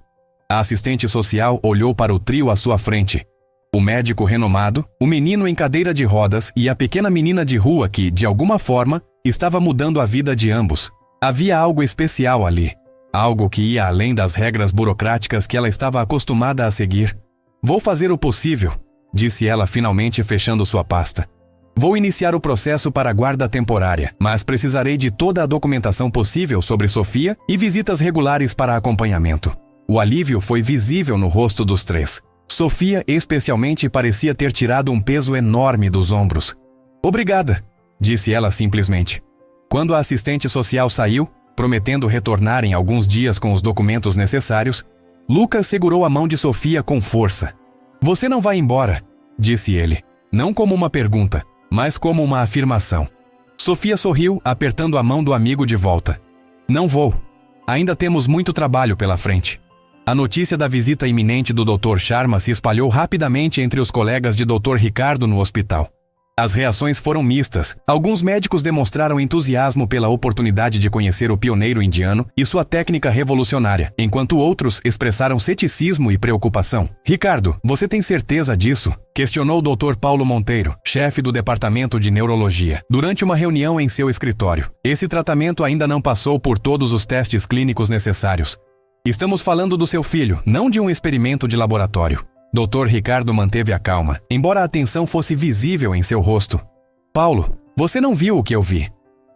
A assistente social olhou para o trio à sua frente. O médico renomado, o menino em cadeira de rodas e a pequena menina de rua que, de alguma forma, estava mudando a vida de ambos. Havia algo especial ali. Algo que ia além das regras burocráticas que ela estava acostumada a seguir. Vou fazer o possível, disse ela finalmente fechando sua pasta. Vou iniciar o processo para a guarda temporária, mas precisarei de toda a documentação possível sobre Sofia e visitas regulares para acompanhamento. O alívio foi visível no rosto dos 3. Sofia, especialmente, parecia ter tirado um peso enorme dos ombros. Obrigada, disse ela simplesmente. Quando a assistente social saiu, prometendo retornar em alguns dias com os documentos necessários, Lucas segurou a mão de Sofia com força. Você não vai embora, disse ele, não como uma pergunta, mas como uma afirmação. Sofia sorriu, apertando a mão do amigo de volta. Não vou. Ainda temos muito trabalho pela frente. A notícia da visita iminente do Dr. Sharma se espalhou rapidamente entre os colegas de Dr. Ricardo no hospital. As reações foram mistas. Alguns médicos demonstraram entusiasmo pela oportunidade de conhecer o pioneiro indiano e sua técnica revolucionária, enquanto outros expressaram ceticismo e preocupação. Ricardo, você tem certeza disso? Questionou o Dr. Paulo Monteiro, chefe do departamento de neurologia, durante uma reunião em seu escritório. Esse tratamento ainda não passou por todos os testes clínicos necessários. Estamos falando do seu filho, não de um experimento de laboratório. Dr. Ricardo manteve a calma, embora a tensão fosse visível em seu rosto. Paulo, você não viu o que eu vi.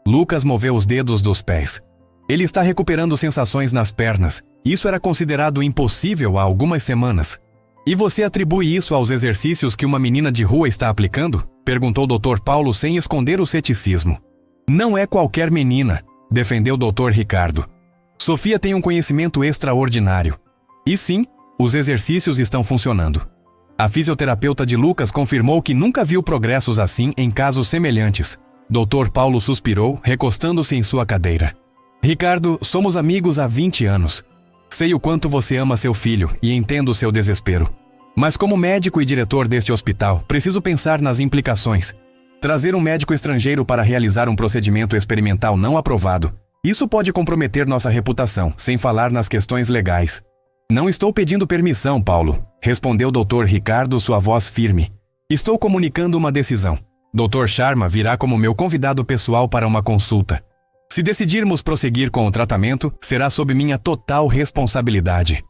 Lucas moveu os dedos dos pés. Ele está recuperando sensações nas pernas. Isso era considerado impossível há algumas semanas. E você atribui isso aos exercícios que uma menina de rua está aplicando? Perguntou Dr. Paulo sem esconder o ceticismo. Não é qualquer menina, defendeu Dr. Ricardo. Sofia tem um conhecimento extraordinário. E sim, os exercícios estão funcionando. A fisioterapeuta de Lucas confirmou que nunca viu progressos assim em casos semelhantes. Dr. Paulo suspirou, recostando-se em sua cadeira. Ricardo, somos amigos há 20 anos. Sei o quanto você ama seu filho e entendo seu desespero. Mas como médico e diretor deste hospital, preciso pensar nas implicações. Trazer um médico estrangeiro para realizar um procedimento experimental não aprovado. Isso pode comprometer nossa reputação, sem falar nas questões legais. Não estou pedindo permissão, Paulo, respondeu Dr. Ricardo, sua voz firme. Estou comunicando uma decisão. Dr. Sharma virá como meu convidado pessoal para uma consulta. Se decidirmos prosseguir com o tratamento, será sob minha total responsabilidade.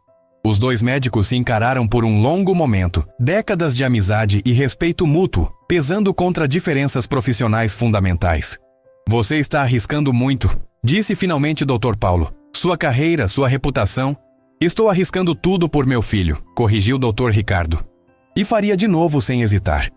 Os dois médicos se encararam por um longo momento, décadas de amizade e respeito mútuo, pesando contra diferenças profissionais fundamentais. Você está arriscando muito, disse finalmente Dr. Paulo. Sua carreira, sua reputação. Estou arriscando tudo por meu filho, corrigiu Dr. Ricardo. E faria de novo sem hesitar.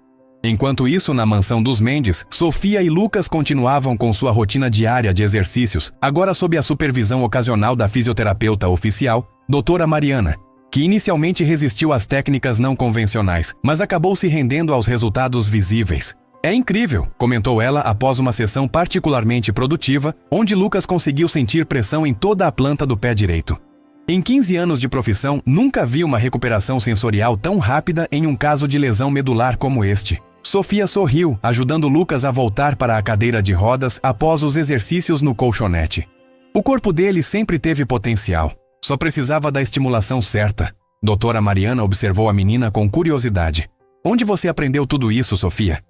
Enquanto isso, na mansão dos Mendes, Sofia e Lucas continuavam com sua rotina diária de exercícios, agora sob a supervisão ocasional da fisioterapeuta oficial, doutora Mariana, que inicialmente resistiu às técnicas não convencionais, mas acabou se rendendo aos resultados visíveis. É incrível, comentou ela após uma sessão particularmente produtiva, onde Lucas conseguiu sentir pressão em toda a planta do pé direito. Em 15 anos de profissão, nunca vi uma recuperação sensorial tão rápida em um caso de lesão medular como este. Sofia sorriu, ajudando Lucas a voltar para a cadeira de rodas após os exercícios no colchonete. O corpo dele sempre teve potencial. Só precisava da estimulação certa. Doutora Mariana observou a menina com curiosidade. Onde você aprendeu tudo isso, Sofia?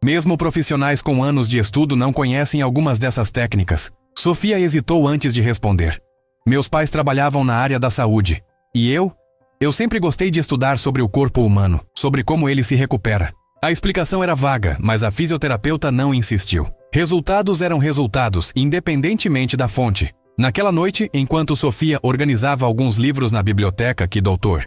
Mesmo profissionais com anos de estudo não conhecem algumas dessas técnicas. Sofia hesitou antes de responder. Meus pais trabalhavam na área da saúde. E eu? Eu sempre gostei de estudar sobre o corpo humano, sobre como ele se recupera. A explicação era vaga, mas a fisioterapeuta não insistiu. Resultados eram resultados, independentemente da fonte. Naquela noite, enquanto Sofia organizava alguns livros na biblioteca que Dr.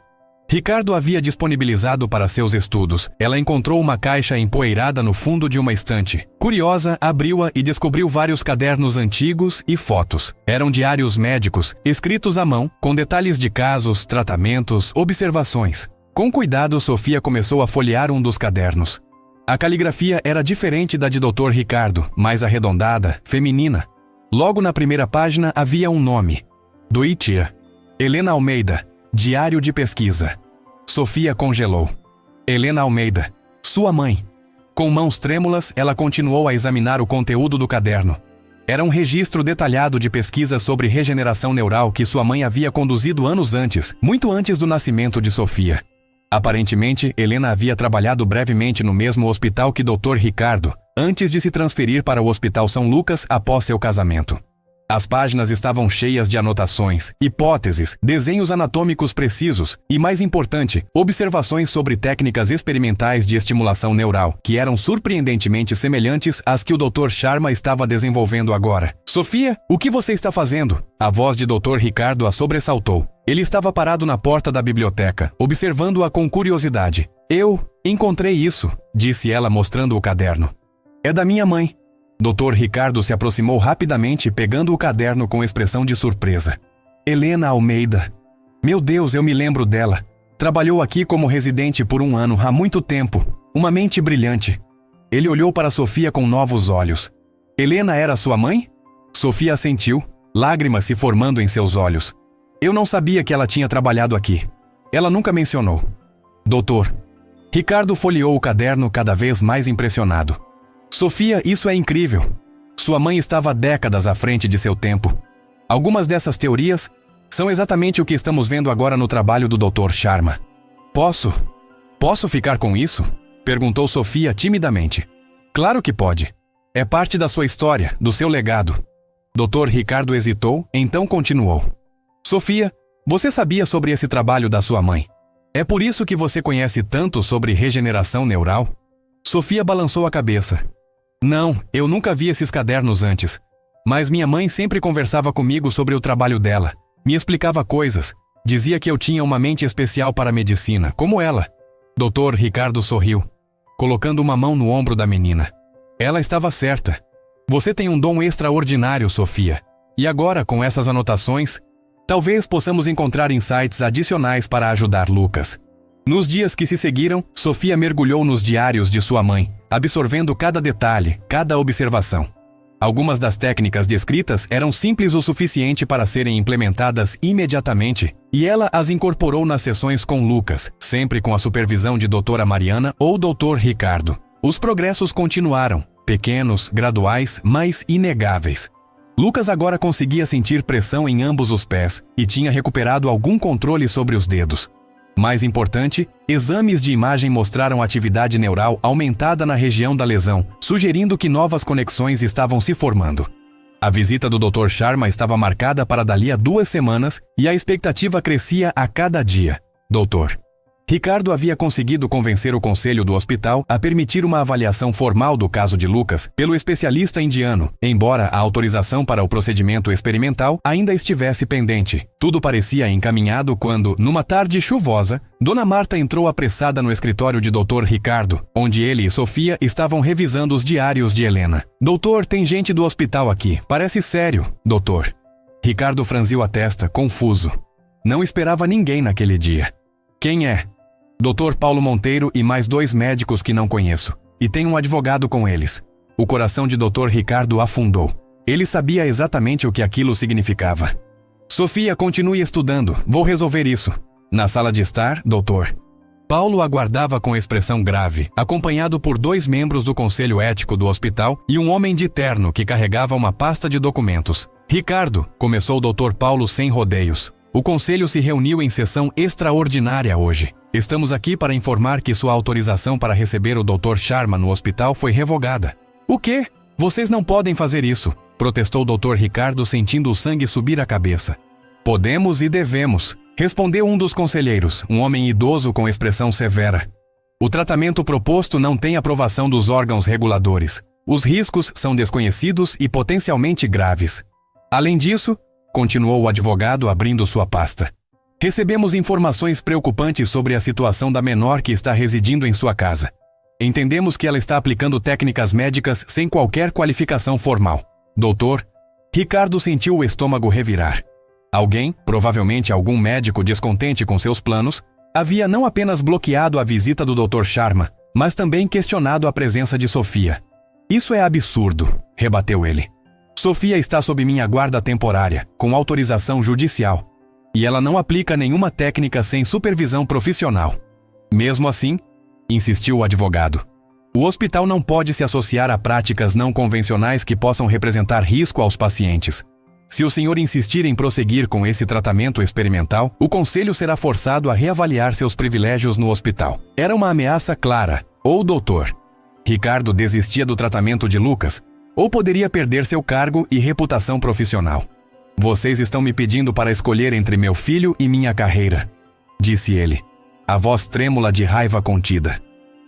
Ricardo havia disponibilizado para seus estudos, ela encontrou uma caixa empoeirada no fundo de uma estante. Curiosa, abriu-a e descobriu vários cadernos antigos e fotos. Eram diários médicos, escritos à mão, com detalhes de casos, tratamentos, observações. Com cuidado, Sofia começou a folhear um dos cadernos. A caligrafia era diferente da de Dr. Ricardo, mais arredondada, feminina. Logo na primeira página havia um nome. Doitia. Helena Almeida. Diário de pesquisa. Sofia congelou. Helena Almeida. Sua mãe. Com mãos trêmulas, ela continuou a examinar o conteúdo do caderno. Era um registro detalhado de pesquisas sobre regeneração neural que sua mãe havia conduzido anos antes, muito antes do nascimento de Sofia. Aparentemente, Helena havia trabalhado brevemente no mesmo hospital que Dr. Ricardo, antes de se transferir para o Hospital São Lucas após seu casamento. As páginas estavam cheias de anotações, hipóteses, desenhos anatômicos precisos e, mais importante, observações sobre técnicas experimentais de estimulação neural, que eram surpreendentemente semelhantes às que o Dr. Sharma estava desenvolvendo agora. Sofia, o que você está fazendo? A voz de Dr. Ricardo a sobressaltou. Ele estava parado na porta da biblioteca, observando-a com curiosidade. Eu encontrei isso, disse ela mostrando o caderno. É da minha mãe. Dr. Ricardo se aproximou rapidamente, pegando o caderno com expressão de surpresa. Helena Almeida. Meu Deus, eu me lembro dela. Trabalhou aqui como residente por 1 ano, há muito tempo. Uma mente brilhante. Ele olhou para Sofia com novos olhos. Helena era sua mãe? Sofia assentiu, lágrimas se formando em seus olhos. Eu não sabia que ela tinha trabalhado aqui. Ela nunca mencionou. Doutor. Ricardo folheou o caderno cada vez mais impressionado. Sofia, isso é incrível. Sua mãe estava décadas à frente de seu tempo. Algumas dessas teorias são exatamente o que estamos vendo agora no trabalho do Dr. Sharma. Posso ficar com isso? Perguntou Sofia timidamente. Claro que pode. É parte da sua história, do seu legado. Dr. Ricardo hesitou, então continuou. Sofia, você sabia sobre esse trabalho da sua mãe? É por isso que você conhece tanto sobre regeneração neural? Sofia balançou a cabeça. Não, eu nunca vi esses cadernos antes. Mas minha mãe sempre conversava comigo sobre o trabalho dela. Me explicava coisas. Dizia que eu tinha uma mente especial para a medicina, como ela. Dr. Ricardo sorriu, colocando uma mão no ombro da menina. Ela estava certa. Você tem um dom extraordinário, Sofia. E agora, com essas anotações, talvez possamos encontrar insights adicionais para ajudar Lucas. Nos dias que se seguiram, Sofia mergulhou nos diários de sua mãe, absorvendo cada detalhe, cada observação. Algumas das técnicas descritas eram simples o suficiente para serem implementadas imediatamente, e ela as incorporou nas sessões com Lucas, sempre com a supervisão de doutora Mariana ou Dr. Ricardo. Os progressos continuaram, pequenos, graduais, mas inegáveis. Lucas agora conseguia sentir pressão em ambos os pés e tinha recuperado algum controle sobre os dedos. Mais importante, exames de imagem mostraram atividade neural aumentada na região da lesão, sugerindo que novas conexões estavam se formando. A visita do Dr. Sharma estava marcada para dali a 2 semanas e a expectativa crescia a cada dia. Doutor. Ricardo havia conseguido convencer o conselho do hospital a permitir uma avaliação formal do caso de Lucas pelo especialista indiano, embora a autorização para o procedimento experimental ainda estivesse pendente. Tudo parecia encaminhado quando, numa tarde chuvosa, Dona Marta entrou apressada no escritório de Dr. Ricardo, onde ele e Sofia estavam revisando os diários de Helena. Doutor, tem gente do hospital aqui. Parece sério, doutor. Ricardo franziu a testa, confuso. Não esperava ninguém naquele dia. Quem é? Dr. Paulo Monteiro e mais 2 médicos que não conheço. E tem um advogado com eles. O coração de Dr. Ricardo afundou. Ele sabia exatamente o que aquilo significava. Sofia, continue estudando. Vou resolver isso. Na sala de estar, doutor. Paulo aguardava com expressão grave, acompanhado por 2 membros do conselho ético do hospital e um homem de terno que carregava uma pasta de documentos. Ricardo, começou o Dr. Paulo sem rodeios. O conselho se reuniu em sessão extraordinária hoje. Estamos aqui para informar que sua autorização para receber o Dr. Sharma no hospital foi revogada. O quê? Vocês não podem fazer isso, protestou o Dr. Ricardo sentindo o sangue subir à cabeça. Podemos e devemos, respondeu um dos conselheiros, um homem idoso com expressão severa. O tratamento proposto não tem aprovação dos órgãos reguladores. Os riscos são desconhecidos e potencialmente graves. Além disso, continuou o advogado abrindo sua pasta, recebemos informações preocupantes sobre a situação da menor que está residindo em sua casa. Entendemos que ela está aplicando técnicas médicas sem qualquer qualificação formal. Doutor, Ricardo sentiu o estômago revirar. Alguém, provavelmente algum médico descontente com seus planos, havia não apenas bloqueado a visita do Dr. Sharma, mas também questionado a presença de Sofia. Isso é absurdo, rebateu ele. Sofia está sob minha guarda temporária, com autorização judicial. E ela não aplica nenhuma técnica sem supervisão profissional. Mesmo assim, insistiu o advogado, o hospital não pode se associar a práticas não convencionais que possam representar risco aos pacientes. Se o senhor insistir em prosseguir com esse tratamento experimental, o conselho será forçado a reavaliar seus privilégios no hospital. Era uma ameaça clara. Ou doutor, Ricardo desistia do tratamento de Lucas, ou poderia perder seu cargo e reputação profissional. Vocês estão me pedindo para escolher entre meu filho e minha carreira, disse ele, a voz trêmula de raiva contida.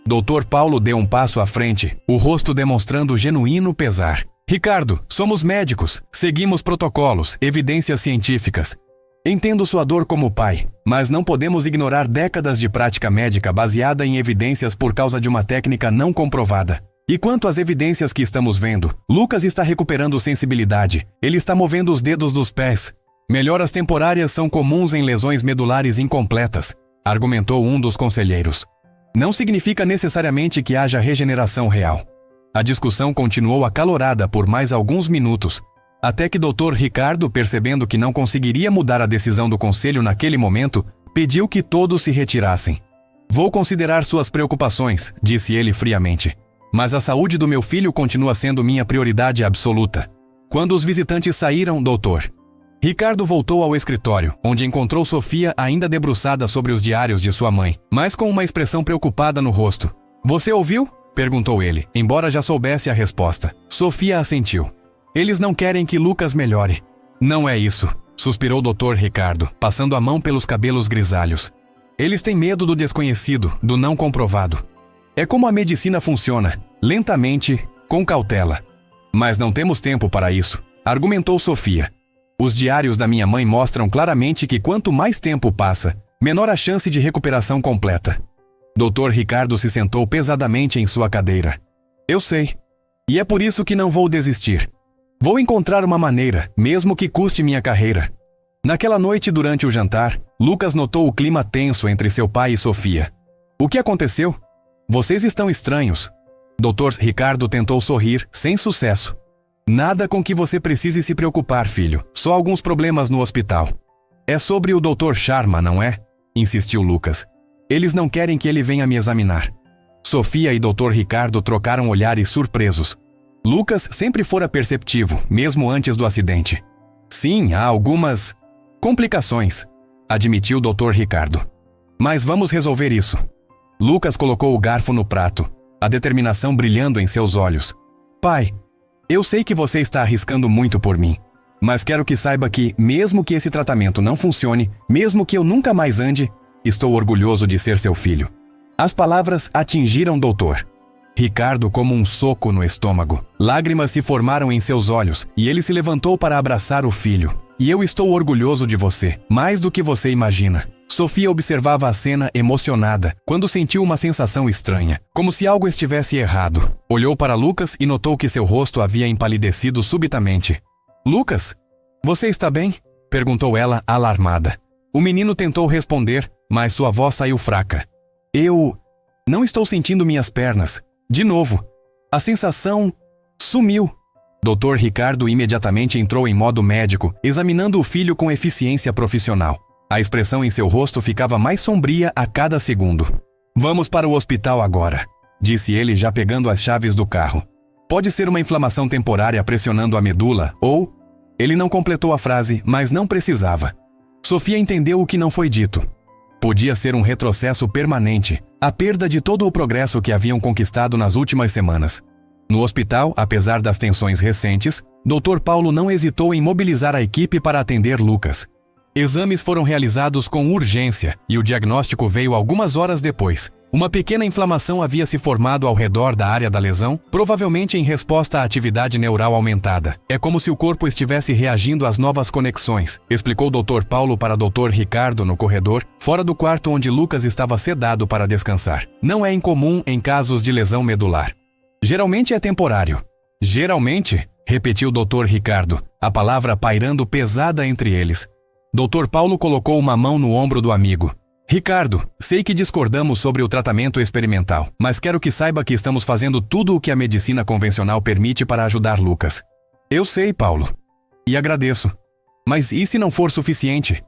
Dr. Paulo deu um passo à frente, o rosto demonstrando genuíno pesar. Ricardo, somos médicos, seguimos protocolos, evidências científicas. Entendo sua dor como pai, mas não podemos ignorar décadas de prática médica baseada em evidências por causa de uma técnica não comprovada. E quanto às evidências que estamos vendo, Lucas está recuperando sensibilidade. Ele está movendo os dedos dos pés. Melhoras temporárias são comuns em lesões medulares incompletas, argumentou um dos conselheiros. Não significa necessariamente que haja regeneração real. A discussão continuou acalorada por mais alguns minutos, até que Dr. Ricardo, percebendo que não conseguiria mudar a decisão do conselho naquele momento, pediu que todos se retirassem. Vou considerar suas preocupações, disse ele friamente. Mas a saúde do meu filho continua sendo minha prioridade absoluta. Quando os visitantes saíram, doutor, Ricardo voltou ao escritório, onde encontrou Sofia ainda debruçada sobre os diários de sua mãe, mas com uma expressão preocupada no rosto. Você ouviu? Perguntou ele, embora já soubesse a resposta. Sofia assentiu. Eles não querem que Lucas melhore. Não é isso, suspirou o Dr. Ricardo, passando a mão pelos cabelos grisalhos. Eles têm medo do desconhecido, do não comprovado. É como a medicina funciona, lentamente, com cautela. Mas não temos tempo para isso, argumentou Sofia. Os diários da minha mãe mostram claramente que quanto mais tempo passa, menor a chance de recuperação completa. Dr. Ricardo se sentou pesadamente em sua cadeira. Eu sei. E é por isso que não vou desistir. Vou encontrar uma maneira, mesmo que custe minha carreira. Naquela noite durante o jantar, Lucas notou o clima tenso entre seu pai e Sofia. O que aconteceu? Vocês estão estranhos. Dr. Ricardo tentou sorrir, sem sucesso. Nada com que você precise se preocupar, filho. Só alguns problemas no hospital. É sobre o Dr. Sharma, não é? Insistiu Lucas. Eles não querem que ele venha me examinar. Sofia e Dr. Ricardo trocaram olhares surpresos. Lucas sempre fora perceptivo, mesmo antes do acidente. Sim, há algumas complicações, admitiu o Dr. Ricardo. Mas vamos resolver isso. Lucas colocou o garfo no prato, a determinação brilhando em seus olhos. Pai, eu sei que você está arriscando muito por mim, mas quero que saiba que, mesmo que esse tratamento não funcione, mesmo que eu nunca mais ande, estou orgulhoso de ser seu filho. As palavras atingiram o doutor Ricardo como um soco no estômago. Lágrimas se formaram em seus olhos e ele se levantou para abraçar o filho. E eu estou orgulhoso de você, mais do que você imagina. Sofia observava a cena emocionada, quando sentiu uma sensação estranha, como se algo estivesse errado. Olhou para Lucas e notou que seu rosto havia empalidecido subitamente. Lucas, você está bem? Perguntou ela, alarmada. O menino tentou responder, mas sua voz saiu fraca. Eu não estou sentindo minhas pernas. De novo, a sensação sumiu. Dr. Ricardo imediatamente entrou em modo médico, examinando o filho com eficiência profissional. A expressão em seu rosto ficava mais sombria a cada segundo. Vamos para o hospital agora, disse ele já pegando as chaves do carro. Pode ser uma inflamação temporária pressionando a medula, ou... Ele não completou a frase, mas não precisava. Sofia entendeu o que não foi dito. Podia ser um retrocesso permanente, a perda de todo o progresso que haviam conquistado nas últimas semanas. No hospital, apesar das tensões recentes, Dr. Paulo não hesitou em mobilizar a equipe para atender Lucas. Exames foram realizados com urgência e o diagnóstico veio algumas horas depois. Uma pequena inflamação havia se formado ao redor da área da lesão, provavelmente em resposta à atividade neural aumentada. É como se o corpo estivesse reagindo às novas conexões, explicou Dr. Paulo para Dr. Ricardo no corredor, fora do quarto onde Lucas estava sedado para descansar. Não é incomum em casos de lesão medular. Geralmente é temporário. Geralmente, repetiu Dr. Ricardo, a palavra pairando pesada entre eles. Dr. Paulo colocou uma mão no ombro do amigo. Ricardo, sei que discordamos sobre o tratamento experimental, mas quero que saiba que estamos fazendo tudo o que a medicina convencional permite para ajudar Lucas. Eu sei, Paulo. E agradeço. Mas e se não for suficiente?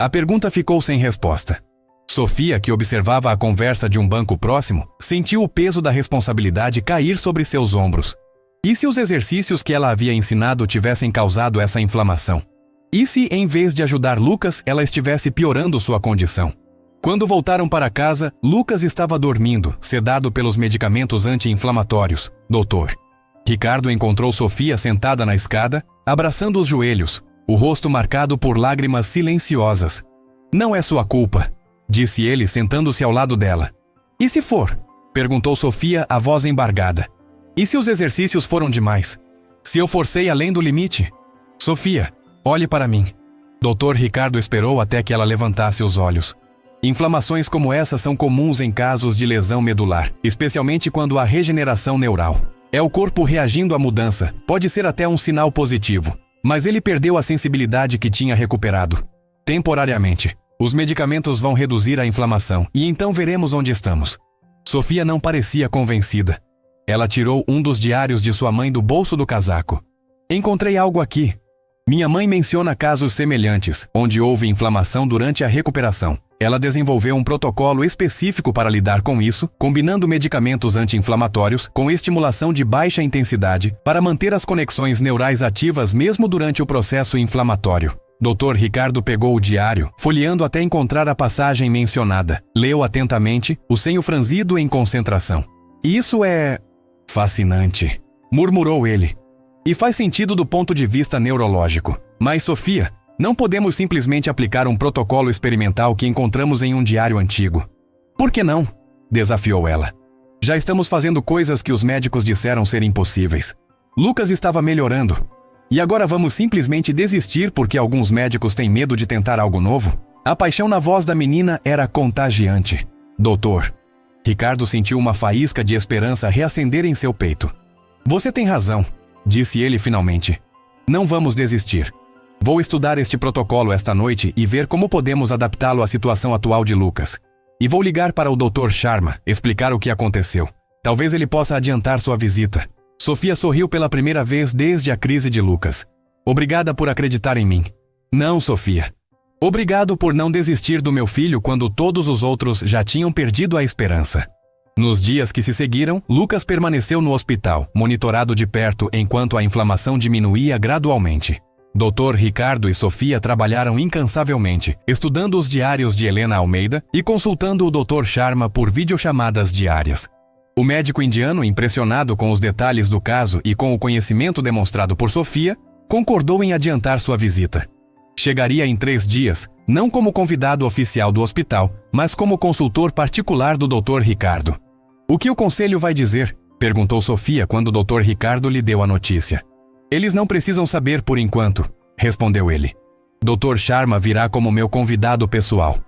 A pergunta ficou sem resposta. Sofia, que observava a conversa de um banco próximo, sentiu o peso da responsabilidade cair sobre seus ombros. E se os exercícios que ela havia ensinado tivessem causado essa inflamação? E se, em vez de ajudar Lucas, ela estivesse piorando sua condição? Quando voltaram para casa, Lucas estava dormindo, sedado pelos medicamentos anti-inflamatórios. Doutor Ricardo encontrou Sofia sentada na escada, abraçando os joelhos, o rosto marcado por lágrimas silenciosas. Não é sua culpa, disse ele, sentando-se ao lado dela. E se for? Perguntou Sofia, a voz embargada. E se os exercícios foram demais? Se eu forcei além do limite? Sofia, olhe para mim. Dr. Ricardo esperou até que ela levantasse os olhos. Inflamações como essa são comuns em casos de lesão medular, especialmente quando há regeneração neural. É o corpo reagindo à mudança, pode ser até um sinal positivo, mas ele perdeu a sensibilidade que tinha recuperado. Temporariamente, os medicamentos vão reduzir a inflamação e então veremos onde estamos. Sofia não parecia convencida. Ela tirou um dos diários de sua mãe do bolso do casaco. Encontrei algo aqui. Minha mãe menciona casos semelhantes, onde houve inflamação durante a recuperação. Ela desenvolveu um protocolo específico para lidar com isso, combinando medicamentos anti-inflamatórios com estimulação de baixa intensidade para manter as conexões neurais ativas mesmo durante o processo inflamatório. Dr. Ricardo pegou o diário, folheando até encontrar a passagem mencionada. Leu atentamente, o senho franzido em concentração. Isso é... fascinante, murmurou ele. E faz sentido do ponto de vista neurológico. Mas, Sofia, não podemos simplesmente aplicar um protocolo experimental que encontramos em um diário antigo. Por que não? Desafiou ela. Já estamos fazendo coisas que os médicos disseram ser impossíveis. Lucas estava melhorando. E agora vamos simplesmente desistir porque alguns médicos têm medo de tentar algo novo? A paixão na voz da menina era contagiante. Doutor. Ricardo sentiu uma faísca de esperança reacender em seu peito. Você tem razão, disse ele finalmente. Não vamos desistir. Vou estudar este protocolo esta noite e ver como podemos adaptá-lo à situação atual de Lucas. E vou ligar para o Dr. Sharma, explicar o que aconteceu. Talvez ele possa adiantar sua visita. Sofia sorriu pela primeira vez desde a crise de Lucas. Obrigada por acreditar em mim. Não, Sofia. Obrigado por não desistir do meu filho quando todos os outros já tinham perdido a esperança. Nos dias que se seguiram, Lucas permaneceu no hospital, monitorado de perto enquanto a inflamação diminuía gradualmente. Dr. Ricardo e Sofia trabalharam incansavelmente, estudando os diários de Helena Almeida e consultando o Dr. Sharma por videochamadas diárias. O médico indiano, impressionado com os detalhes do caso e com o conhecimento demonstrado por Sofia, concordou em adiantar sua visita. Chegaria em 3 dias, não como convidado oficial do hospital, mas como consultor particular do Dr. Ricardo. "O que o conselho vai dizer?" perguntou Sofia quando o Dr. Ricardo lhe deu a notícia. "Eles não precisam saber por enquanto", respondeu ele. "Dr. Sharma virá como meu convidado pessoal.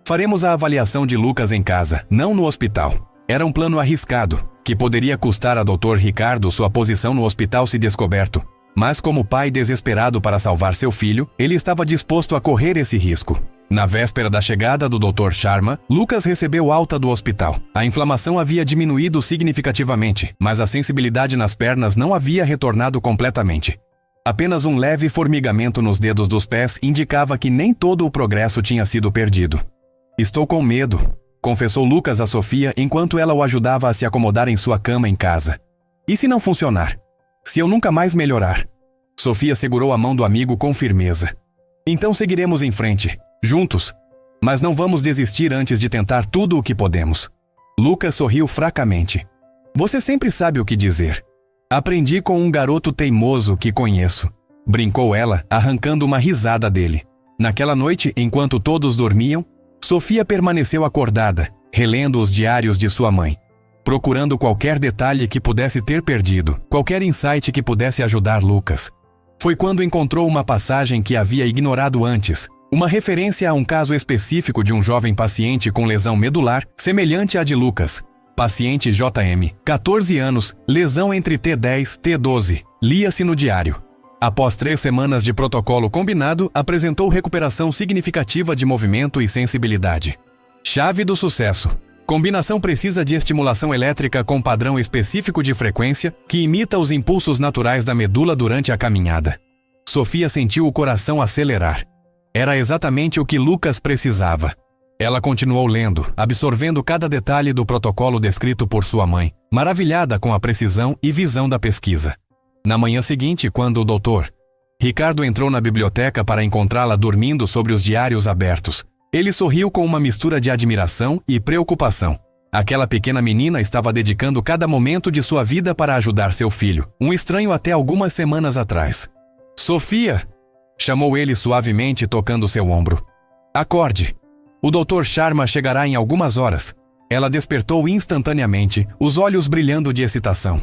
Faremos a avaliação de Lucas em casa, não no hospital." Era um plano arriscado, que poderia custar a Dr. Ricardo sua posição no hospital se descoberto. Mas como pai desesperado para salvar seu filho, ele estava disposto a correr esse risco. Na véspera da chegada do Dr. Sharma, Lucas recebeu alta do hospital. A inflamação havia diminuído significativamente, mas a sensibilidade nas pernas não havia retornado completamente. Apenas um leve formigamento nos dedos dos pés indicava que nem todo o progresso tinha sido perdido. "Estou com medo", confessou Lucas a Sofia enquanto ela o ajudava a se acomodar em sua cama em casa. "E se não funcionar? Se eu nunca mais melhorar?" Sofia segurou a mão do amigo com firmeza. "Então seguiremos em frente, juntos. Mas não vamos desistir antes de tentar tudo o que podemos." Lucas sorriu fracamente. "Você sempre sabe o que dizer." "Aprendi com um garoto teimoso que conheço", brincou ela, arrancando uma risada dele. Naquela noite, enquanto todos dormiam, Sofia permaneceu acordada, relendo os diários de sua mãe, procurando qualquer detalhe que pudesse ter perdido, qualquer insight que pudesse ajudar Lucas. Foi quando encontrou uma passagem que havia ignorado antes, uma referência a um caso específico de um jovem paciente com lesão medular semelhante à de Lucas. Paciente JM, 14 anos, lesão entre T10 e T12. Lia-se no diário. Após 3 semanas de protocolo combinado, apresentou recuperação significativa de movimento e sensibilidade. Chave do sucesso. Combinação precisa de estimulação elétrica com padrão específico de frequência que imita os impulsos naturais da medula durante a caminhada. Sofia sentiu o coração acelerar. Era exatamente o que Lucas precisava. Ela continuou lendo, absorvendo cada detalhe do protocolo descrito por sua mãe, maravilhada com a precisão e visão da pesquisa. Na manhã seguinte, quando o Dr. Ricardo entrou na biblioteca para encontrá-la dormindo sobre os diários abertos, ele sorriu com uma mistura de admiração e preocupação. Aquela pequena menina estava dedicando cada momento de sua vida para ajudar seu filho, um estranho até algumas semanas atrás. "Sofia!" chamou ele suavemente, tocando seu ombro. "Acorde. O Dr. Sharma chegará em algumas horas." Ela despertou instantaneamente, os olhos brilhando de excitação.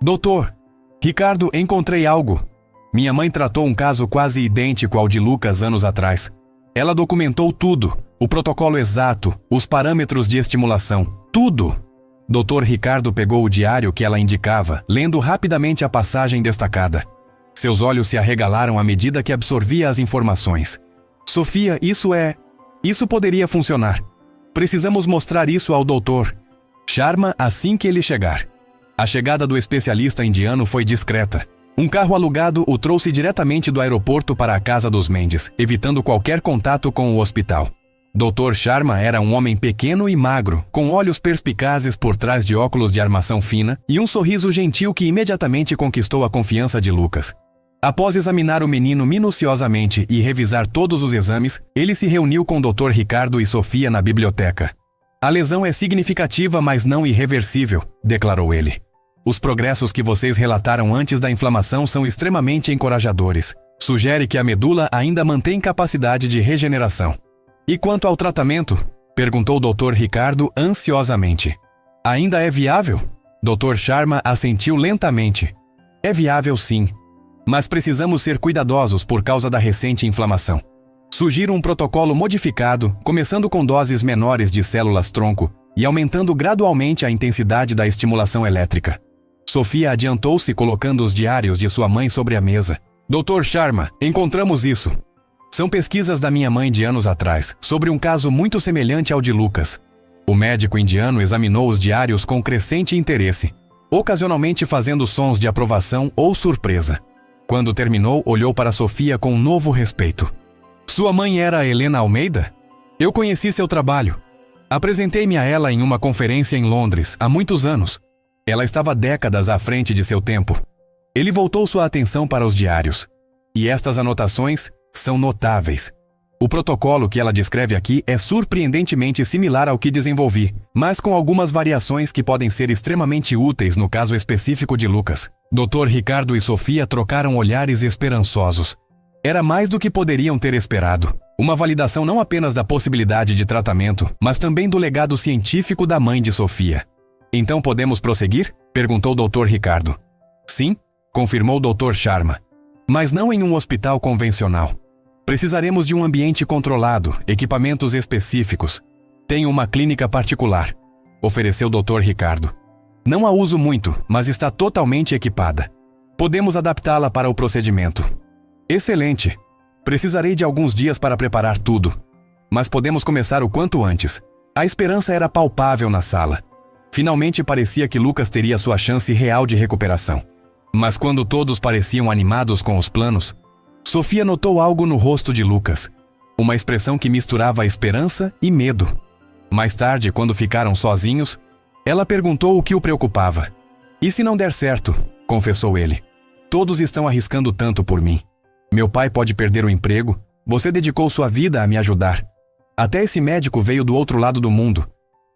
"Doutor Ricardo, encontrei algo." Minha mãe tratou um caso quase idêntico ao de Lucas anos atrás. Ela documentou tudo, o protocolo exato, os parâmetros de estimulação, tudo. Dr. Ricardo pegou o diário que ela indicava, lendo rapidamente a passagem destacada. Seus olhos se arregalaram à medida que absorvia as informações. "Sofia, isso poderia funcionar. Precisamos mostrar isso ao Dr. Sharma assim que ele chegar." A chegada do especialista indiano foi discreta. Um carro alugado o trouxe diretamente do aeroporto para a casa dos Mendes, evitando qualquer contato com o hospital. Dr. Sharma era um homem pequeno e magro, com olhos perspicazes por trás de óculos de armação fina e um sorriso gentil que imediatamente conquistou a confiança de Lucas. Após examinar o menino minuciosamente e revisar todos os exames, ele se reuniu com Dr. Ricardo e Sofia na biblioteca. "A lesão é significativa, mas não irreversível", declarou ele. "Os progressos que vocês relataram antes da inflamação são extremamente encorajadores. Sugere que a medula ainda mantém capacidade de regeneração." "E quanto ao tratamento?" perguntou o Dr. Ricardo ansiosamente. "Ainda é viável?" Dr. Sharma assentiu lentamente. "É viável sim, mas precisamos ser cuidadosos por causa da recente inflamação. Sugiro um protocolo modificado, começando com doses menores de células-tronco e aumentando gradualmente a intensidade da estimulação elétrica." Sofia adiantou-se colocando os diários de sua mãe sobre a mesa. "Dr. Sharma, encontramos isso. São pesquisas da minha mãe de anos atrás, sobre um caso muito semelhante ao de Lucas." O médico indiano examinou os diários com crescente interesse, ocasionalmente fazendo sons de aprovação ou surpresa. Quando terminou, olhou para Sofia com um novo respeito. "Sua mãe era Helena Almeida? Eu conheci seu trabalho." Apresentei-me a ela em uma conferência em Londres, há muitos anos. Ela estava décadas à frente de seu tempo. Ele voltou sua atenção para os diários. E estas anotações são notáveis. O protocolo que ela descreve aqui é surpreendentemente similar ao que desenvolvi, mas com algumas variações que podem ser extremamente úteis no caso específico de Lucas. Dr. Ricardo e Sofia trocaram olhares esperançosos. Era mais do que poderiam ter esperado. Uma validação não apenas da possibilidade de tratamento, mas também do legado científico da mãe de Sofia. Então podemos prosseguir? Perguntou Dr. Ricardo. Sim, confirmou Dr. Sharma. Mas não em um hospital convencional. Precisaremos de um ambiente controlado, equipamentos específicos. Tenho uma clínica particular, ofereceu Dr. Ricardo. Não a uso muito, mas está totalmente equipada. Podemos adaptá-la para o procedimento. Excelente. Precisarei de alguns dias para preparar tudo. Mas podemos começar o quanto antes. A esperança era palpável na sala. Finalmente parecia que Lucas teria sua chance real de recuperação. Mas quando todos pareciam animados com os planos, Sofia notou algo no rosto de Lucas. Uma expressão que misturava esperança e medo. Mais tarde, quando ficaram sozinhos, ela perguntou o que o preocupava. E se não der certo? Confessou ele. Todos estão arriscando tanto por mim. Meu pai pode perder o emprego. Você dedicou sua vida a me ajudar. Até esse médico veio do outro lado do mundo.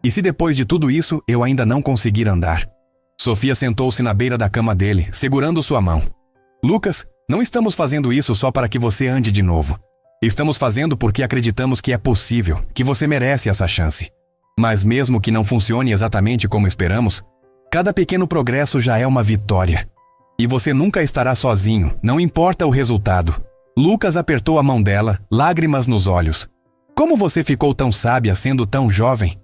E se depois de tudo isso eu ainda não conseguir andar? Sofia sentou-se na beira da cama dele, segurando sua mão. Lucas, não estamos fazendo isso só para que você ande de novo. Estamos fazendo porque acreditamos que é possível, que você merece essa chance. Mas mesmo que não funcione exatamente como esperamos, cada pequeno progresso já é uma vitória. E você nunca estará sozinho, não importa o resultado. Lucas apertou a mão dela, lágrimas nos olhos. Como você ficou tão sábia sendo tão jovem?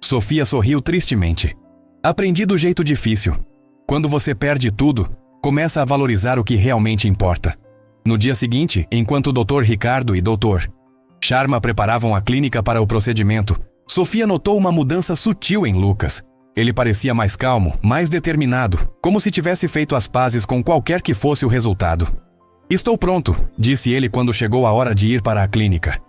Sofia sorriu tristemente. Aprendi do jeito difícil. Quando você perde tudo, começa a valorizar o que realmente importa. No dia seguinte, enquanto o Dr. Ricardo e Dr. Sharma preparavam a clínica para o procedimento, Sofia notou uma mudança sutil em Lucas. Ele parecia mais calmo, mais determinado, como se tivesse feito as pazes com qualquer que fosse o resultado. Estou pronto, disse ele quando chegou a hora de ir para a clínica.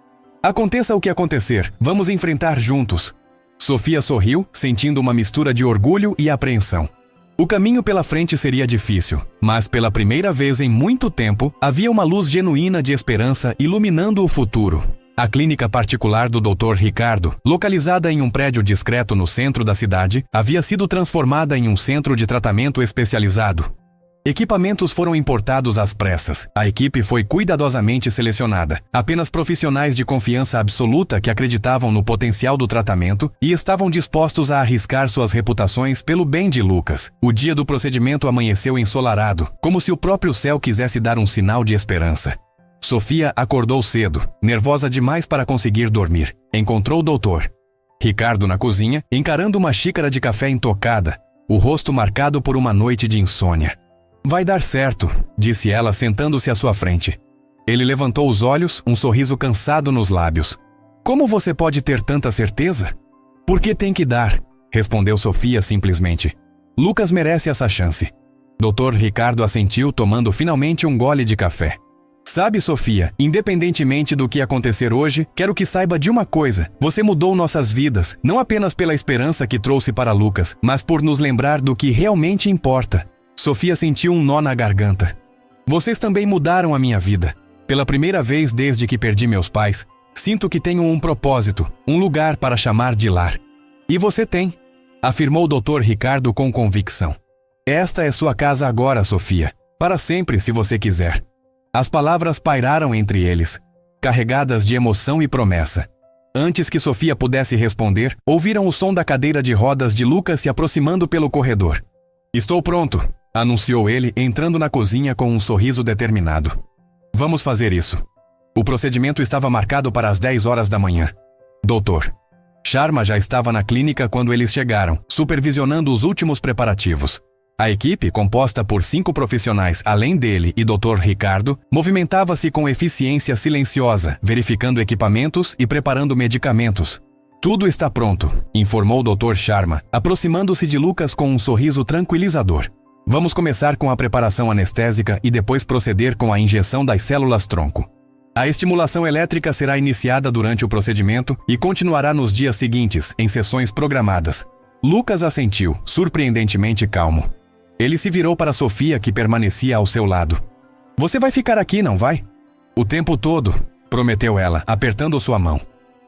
Aconteça o que acontecer, vamos enfrentar juntos. Sofia sorriu, sentindo uma mistura de orgulho e apreensão. O caminho pela frente seria difícil, mas pela primeira vez em muito tempo, havia uma luz genuína de esperança iluminando o futuro. A clínica particular do Dr. Ricardo, localizada em um prédio discreto no centro da cidade, havia sido transformada em um centro de tratamento especializado. Equipamentos foram importados às pressas. A equipe foi cuidadosamente selecionada. Apenas profissionais de confiança absoluta que acreditavam no potencial do tratamento e estavam dispostos a arriscar suas reputações pelo bem de Lucas. O dia do procedimento amanheceu ensolarado, como se o próprio céu quisesse dar um sinal de esperança. Sofia acordou cedo, nervosa demais para conseguir dormir. Encontrou o doutor Ricardo na cozinha, encarando uma xícara de café intocada, o rosto marcado por uma noite de insônia. Vai dar certo, disse ela sentando-se à sua frente. Ele levantou os olhos, um sorriso cansado nos lábios. Como você pode ter tanta certeza? Porque tem que dar, respondeu Sofia simplesmente. Lucas merece essa chance. Dr. Ricardo assentiu, tomando finalmente um gole de café. Sabe, Sofia, independentemente do que acontecer hoje, quero que saiba de uma coisa. Você mudou nossas vidas, não apenas pela esperança que trouxe para Lucas, mas por nos lembrar do que realmente importa. Sofia sentiu um nó na garganta. Vocês também mudaram a minha vida. Pela primeira vez desde que perdi meus pais, sinto que tenho um propósito, um lugar para chamar de lar. E você tem, afirmou o Dr. Ricardo com convicção. Esta é sua casa agora, Sofia. Para sempre, se você quiser. As palavras pairaram entre eles, carregadas de emoção e promessa. Antes que Sofia pudesse responder, ouviram o som da cadeira de rodas de Lucas se aproximando pelo corredor. Estou pronto, anunciou ele, entrando na cozinha com um sorriso determinado. Vamos fazer isso. O procedimento estava marcado para as 10 horas da manhã. Dr. Sharma já estava na clínica quando eles chegaram, supervisionando os últimos preparativos. A equipe, composta por 5 profissionais além dele e Dr. Ricardo, movimentava-se com eficiência silenciosa, verificando equipamentos e preparando medicamentos. Tudo está pronto, informou o Dr. Sharma, aproximando-se de Lucas com um sorriso tranquilizador. Vamos começar com a preparação anestésica e depois proceder com a injeção das células-tronco. A estimulação elétrica será iniciada durante o procedimento e continuará nos dias seguintes, em sessões programadas. Lucas assentiu, surpreendentemente calmo. Ele se virou para Sofia, que permanecia ao seu lado. Você vai ficar aqui, não vai? O tempo todo, prometeu ela, apertando sua mão.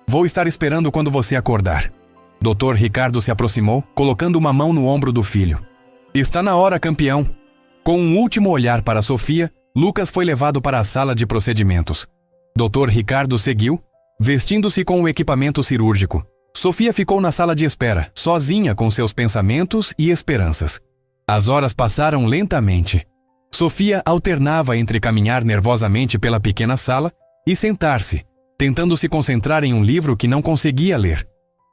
Vou estar esperando quando você acordar. Dr. Ricardo se aproximou, colocando uma mão no ombro do filho. Está na hora, campeão. Com um último olhar para Sofia, Lucas foi levado para a sala de procedimentos. Dr. Ricardo seguiu, vestindo-se com o equipamento cirúrgico. Sofia ficou na sala de espera, sozinha com seus pensamentos e esperanças. As horas passaram lentamente. Sofia alternava entre caminhar nervosamente pela pequena sala e sentar-se, tentando se concentrar em um livro que não conseguia ler.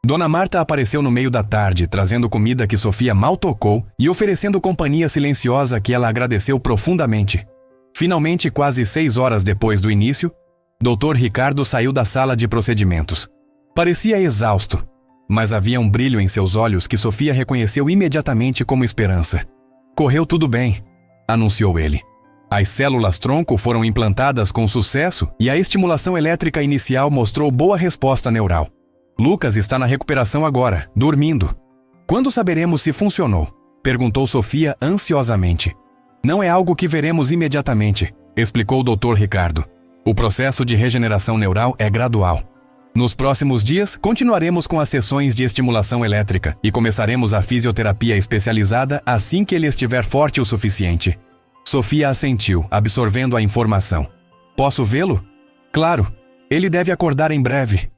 Dona Marta apareceu no meio da tarde, trazendo comida que Sofia mal tocou e oferecendo companhia silenciosa que ela agradeceu profundamente. Finalmente, quase 6 horas depois do início, Dr. Ricardo saiu da sala de procedimentos. Parecia exausto, mas havia um brilho em seus olhos que Sofia reconheceu imediatamente como esperança. Correu tudo bem, anunciou ele. As células-tronco foram implantadas com sucesso e a estimulação elétrica inicial mostrou boa resposta neural. Lucas está na recuperação agora, dormindo. Quando saberemos se funcionou? Perguntou Sofia ansiosamente. Não é algo que veremos imediatamente, explicou o Dr. Ricardo. O processo de regeneração neural é gradual. Nos próximos dias, continuaremos com as sessões de estimulação elétrica e começaremos a fisioterapia especializada assim que ele estiver forte o suficiente. Sofia assentiu, absorvendo a informação. Posso vê-lo? Claro. Ele deve acordar em breve.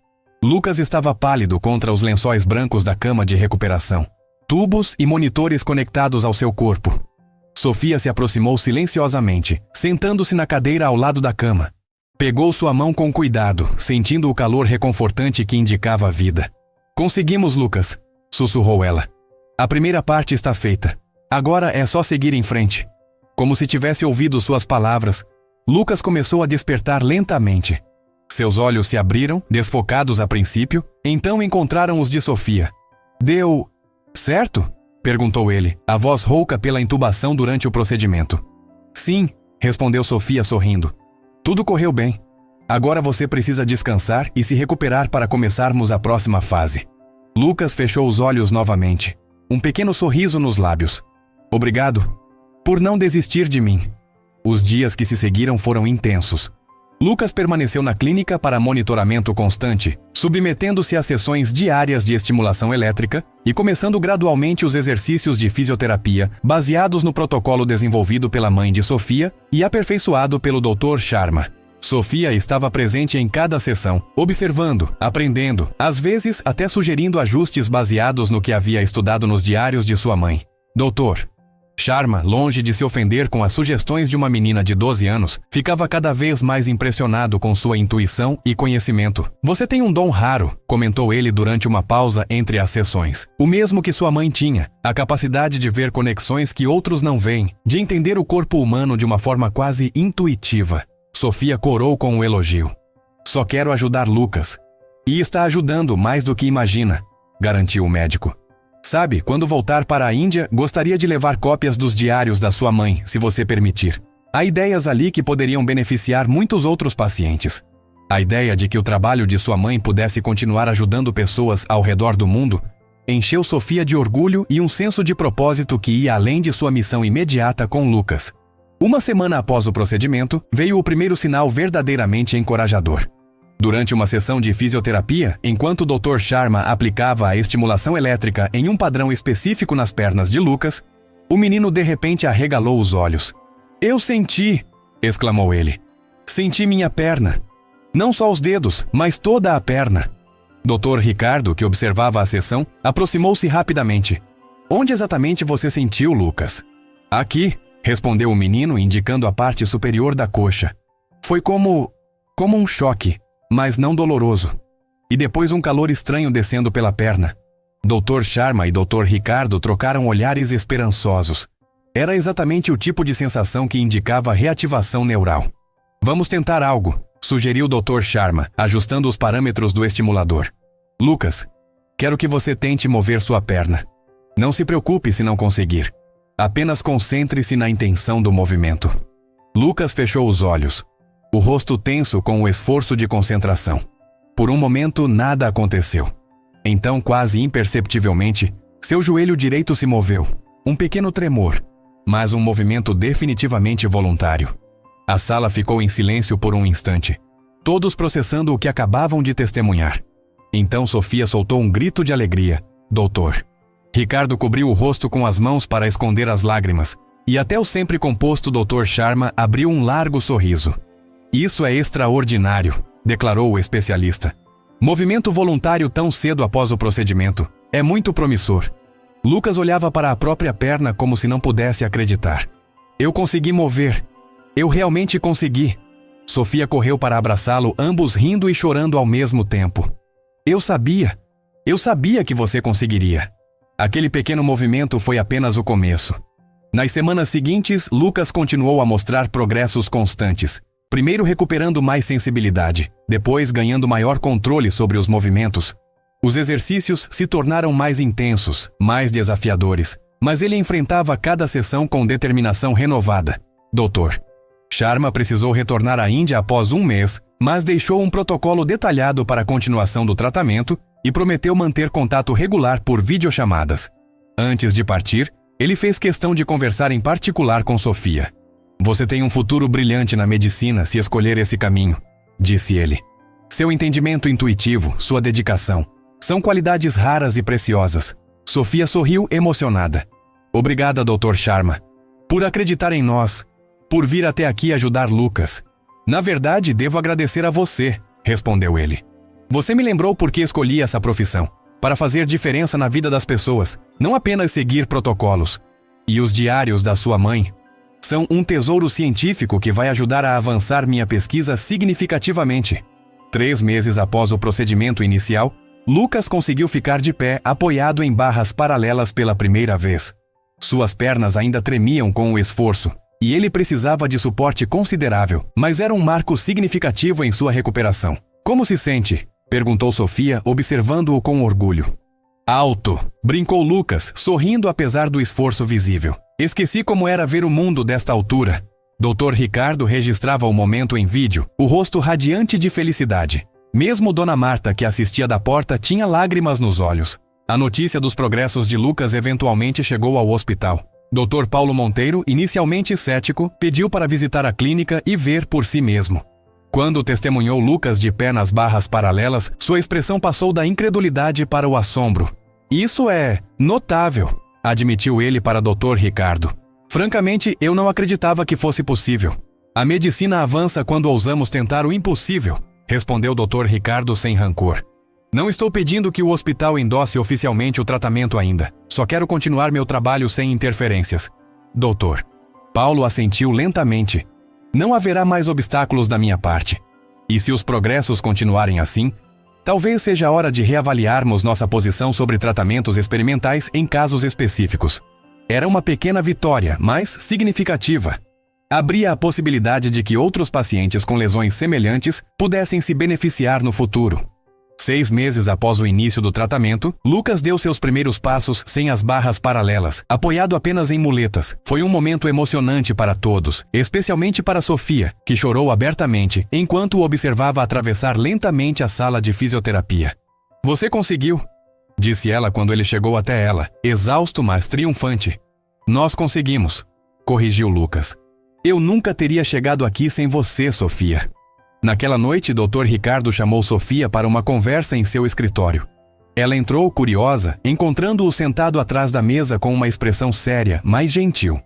Lucas estava pálido contra os lençóis brancos da cama de recuperação. Tubos e monitores conectados ao seu corpo. Sofia se aproximou silenciosamente, sentando-se na cadeira ao lado da cama. Pegou sua mão com cuidado, sentindo o calor reconfortante que indicava a vida. Conseguimos, Lucas, sussurrou ela. A primeira parte está feita. Agora é só seguir em frente. Como se tivesse ouvido suas palavras, Lucas começou a despertar lentamente. Seus olhos se abriram, desfocados a princípio, então encontraram os de Sofia. Deu certo? Perguntou ele, a voz rouca pela intubação durante o procedimento. Sim, respondeu Sofia sorrindo. Tudo correu bem. Agora você precisa descansar e se recuperar para começarmos a próxima fase. Lucas fechou os olhos novamente, um pequeno sorriso nos lábios. Obrigado por não desistir de mim. Os dias que se seguiram foram intensos. Lucas permaneceu na clínica para monitoramento constante, submetendo-se a sessões diárias de estimulação elétrica e começando gradualmente os exercícios de fisioterapia baseados no protocolo desenvolvido pela mãe de Sofia e aperfeiçoado pelo Dr. Sharma. Sofia estava presente em cada sessão, observando, aprendendo, às vezes até sugerindo ajustes baseados no que havia estudado nos diários de sua mãe. Dr. Sharma, longe de se ofender com as sugestões de uma menina de 12 anos, ficava cada vez mais impressionado com sua intuição e conhecimento. Você tem um dom raro, comentou ele durante uma pausa entre as sessões. O mesmo que sua mãe tinha, a capacidade de ver conexões que outros não veem, de entender o corpo humano de uma forma quase intuitiva. Sofia corou com um elogio. Só quero ajudar Lucas. E está ajudando mais do que imagina, garantiu o médico. Sabe, quando voltar para a Índia, gostaria de levar cópias dos diários da sua mãe, se você permitir. Há ideias ali que poderiam beneficiar muitos outros pacientes. A ideia de que o trabalho de sua mãe pudesse continuar ajudando pessoas ao redor do mundo encheu Sofia de orgulho e um senso de propósito que ia além de sua missão imediata com Lucas. Uma semana após o procedimento, veio o primeiro sinal verdadeiramente encorajador. Durante uma sessão de fisioterapia, enquanto o Dr. Sharma aplicava a estimulação elétrica em um padrão específico nas pernas de Lucas, o menino de repente arregalou os olhos. Eu senti, exclamou ele. Senti minha perna. Não só os dedos, mas toda a perna. Dr. Ricardo, que observava a sessão, aproximou-se rapidamente. Onde exatamente você sentiu, Lucas? Aqui, respondeu o menino, indicando a parte superior da coxa. Foi como um choque. Mas não doloroso. E depois um calor estranho descendo pela perna. Dr. Sharma e Dr. Ricardo trocaram olhares esperançosos. Era exatamente o tipo de sensação que indicava reativação neural. Vamos tentar algo, sugeriu Dr. Sharma, ajustando os parâmetros do estimulador. Lucas, quero que você tente mover sua perna. Não se preocupe se não conseguir. Apenas concentre-se na intenção do movimento. Lucas fechou os olhos. o rosto tenso com o esforço de concentração. Por um momento, nada aconteceu. Então, quase imperceptivelmente, seu joelho direito se moveu. Um pequeno tremor, mas um movimento definitivamente voluntário. A sala ficou em silêncio por um instante, todos processando o que acabavam de testemunhar. Então Sofia soltou um grito de alegria. Doutor. Ricardo cobriu o rosto com as mãos para esconder as lágrimas, e até o sempre composto Dr. Sharma abriu um largo sorriso. Isso é extraordinário, declarou o especialista. Movimento voluntário tão cedo após o procedimento. É muito promissor. Lucas olhava para a própria perna como se não pudesse acreditar. Eu consegui mover. Eu realmente consegui. Sofia correu para abraçá-lo, ambos rindo e chorando ao mesmo tempo. Eu sabia que você conseguiria. Aquele pequeno movimento foi apenas o começo. Nas semanas seguintes, Lucas continuou a mostrar progressos constantes. Primeiro recuperando mais sensibilidade, depois ganhando maior controle sobre os movimentos. Os exercícios se tornaram mais intensos, mais desafiadores, mas ele enfrentava cada sessão com determinação renovada. Doutor. Sharma precisou retornar à Índia após um mês, mas deixou um protocolo detalhado para a continuação do tratamento e prometeu manter contato regular por videochamadas. Antes de partir, ele fez questão de conversar em particular com Sofia. Você tem um futuro brilhante na medicina se escolher esse caminho, disse ele. Seu entendimento intuitivo, sua dedicação, são qualidades raras e preciosas. Sofia sorriu emocionada. Obrigada, Dr. Sharma, por acreditar em nós, por vir até aqui ajudar Lucas. Na verdade, devo agradecer a você, respondeu ele. Você me lembrou por que escolhi essa profissão, para fazer diferença na vida das pessoas, não apenas seguir protocolos. E os diários da sua mãe são um tesouro científico que vai ajudar a avançar minha pesquisa significativamente. 3 meses após o procedimento inicial, Lucas conseguiu ficar de pé apoiado em barras paralelas pela primeira vez. Suas pernas ainda tremiam com o esforço, e ele precisava de suporte considerável, mas era um marco significativo em sua recuperação. Como se sente? Perguntou Sofia, observando-o com orgulho. Alto, brincou Lucas, sorrindo apesar do esforço visível. Esqueci como era ver o mundo desta altura. Dr. Ricardo registrava o momento em vídeo, o rosto radiante de felicidade. Mesmo Dona Marta, que assistia da porta, tinha lágrimas nos olhos. A notícia dos progressos de Lucas eventualmente chegou ao hospital. Dr. Paulo Monteiro, inicialmente cético, pediu para visitar a clínica e ver por si mesmo. Quando testemunhou Lucas de pé nas barras paralelas, sua expressão passou da incredulidade para o assombro. Isso é notável, admitiu ele para Dr. Ricardo. Francamente, eu não acreditava que fosse possível. A medicina avança quando ousamos tentar o impossível, respondeu Dr. Ricardo sem rancor. Não estou pedindo que o hospital endosse oficialmente o tratamento ainda. Só quero continuar meu trabalho sem interferências. Doutor. Paulo assentiu lentamente. Não haverá mais obstáculos da minha parte. E se os progressos continuarem assim, talvez seja a hora de reavaliarmos nossa posição sobre tratamentos experimentais em casos específicos. Era uma pequena vitória, mas significativa. Abria a possibilidade de que outros pacientes com lesões semelhantes pudessem se beneficiar no futuro. 6 meses após o início do tratamento, Lucas deu seus primeiros passos sem as barras paralelas, apoiado apenas em muletas. Foi um momento emocionante para todos, especialmente para Sofia, que chorou abertamente enquanto o observava atravessar lentamente a sala de fisioterapia. Você conseguiu, disse ela quando ele chegou até ela, exausto mas triunfante. Nós conseguimos, corrigiu Lucas. Eu nunca teria chegado aqui sem você, Sofia. Naquela noite, Dr. Ricardo chamou Sofia para uma conversa em seu escritório. Ela entrou, curiosa, encontrando-o sentado atrás da mesa com uma expressão séria, mas gentil.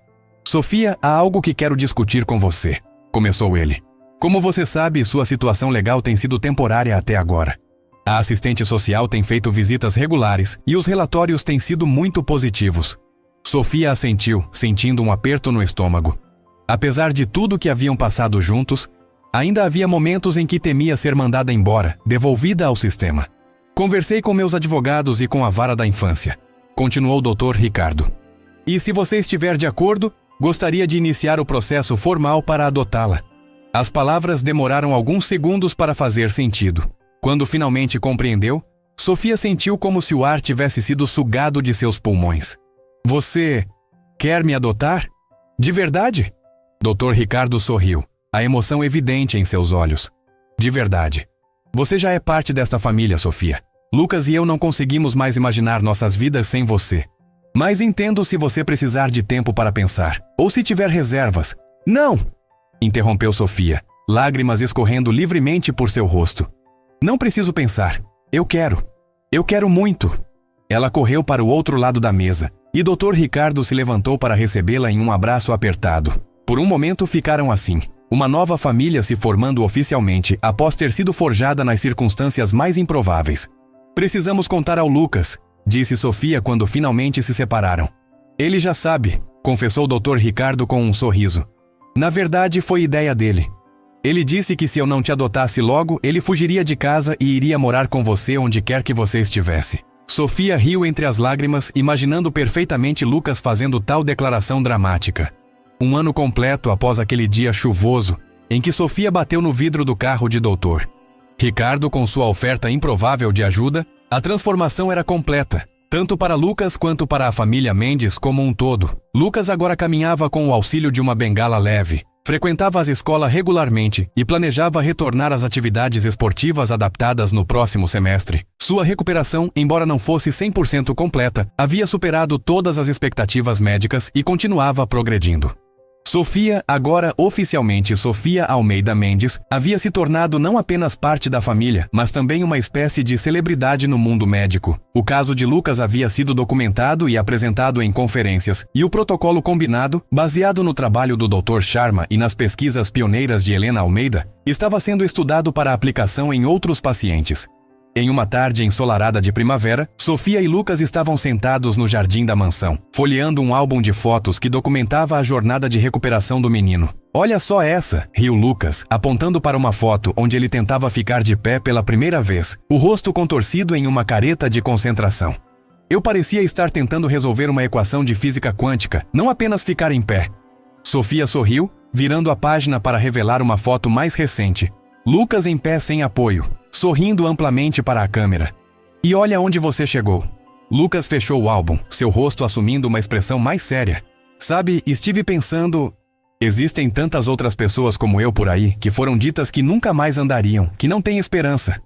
Sofia, há algo que quero discutir com você, começou ele. Como você sabe, sua situação legal tem sido temporária até agora. A assistente social tem feito visitas regulares e os relatórios têm sido muito positivos. Sofia assentiu, sentindo um aperto no estômago. Apesar de tudo que haviam passado juntos, ainda havia momentos em que temia ser mandada embora, devolvida ao sistema. Conversei com meus advogados e com a vara da infância, continuou o Dr. Ricardo. E se você estiver de acordo, gostaria de iniciar o processo formal para adotá-la. As palavras demoraram alguns segundos para fazer sentido. Quando finalmente compreendeu, Sofia sentiu como se o ar tivesse sido sugado de seus pulmões. Você quer me adotar? De verdade? Dr. Ricardo sorriu. a emoção evidente em seus olhos. De verdade. Você já é parte desta família, Sofia. Lucas e eu não conseguimos mais imaginar nossas vidas sem você. Mas entendo se você precisar de tempo para pensar, ou se tiver reservas. Não! Interrompeu Sofia, lágrimas escorrendo livremente por seu rosto. Não preciso pensar. Eu quero. Eu quero muito. Ela correu para o outro lado da mesa, e Dr. Ricardo se levantou para recebê-la em um abraço apertado. Por um momento ficaram assim, uma nova família se formando oficialmente após ter sido forjada nas circunstâncias mais improváveis. Precisamos contar ao Lucas, disse Sofia quando finalmente se separaram. Ele já sabe, confessou Dr. Ricardo com um sorriso. Na verdade, foi ideia dele. Ele disse que se eu não te adotasse logo, ele fugiria de casa e iria morar com você onde quer que você estivesse. Sofia riu entre as lágrimas, imaginando perfeitamente Lucas fazendo tal declaração dramática. Um ano completo após aquele dia chuvoso, em que Sofia bateu no vidro do carro de doutor. Ricardo, com sua oferta improvável de ajuda, a transformação era completa, tanto para Lucas quanto para a família Mendes como um todo. Lucas agora caminhava com o auxílio de uma bengala leve, frequentava a escola regularmente e planejava retornar às atividades esportivas adaptadas no próximo semestre. Sua recuperação, embora não fosse 100% completa, havia superado todas as expectativas médicas e continuava progredindo. Sofia, agora oficialmente Sofia Almeida Mendes, havia se tornado não apenas parte da família, mas também uma espécie de celebridade no mundo médico. O caso de Lucas havia sido documentado e apresentado em conferências, e o protocolo combinado, baseado no trabalho do Dr. Sharma e nas pesquisas pioneiras de Helena Almeida, estava sendo estudado para aplicação em outros pacientes. Em uma tarde ensolarada de primavera, Sofia e Lucas estavam sentados no jardim da mansão, folheando um álbum de fotos que documentava a jornada de recuperação do menino. Olha só essa, riu Lucas, apontando para uma foto onde ele tentava ficar de pé pela primeira vez, o rosto contorcido em uma careta de concentração. Eu parecia estar tentando resolver uma equação de física quântica, não apenas ficar em pé. Sofia sorriu, virando a página para revelar uma foto mais recente. Lucas em pé sem apoio, sorrindo amplamente para a câmera. E olha onde você chegou. Lucas fechou o álbum, seu rosto assumindo uma expressão mais séria. Sabe, estive pensando... Existem tantas outras pessoas como eu por aí que foram ditas que nunca mais andariam, que não têm esperança.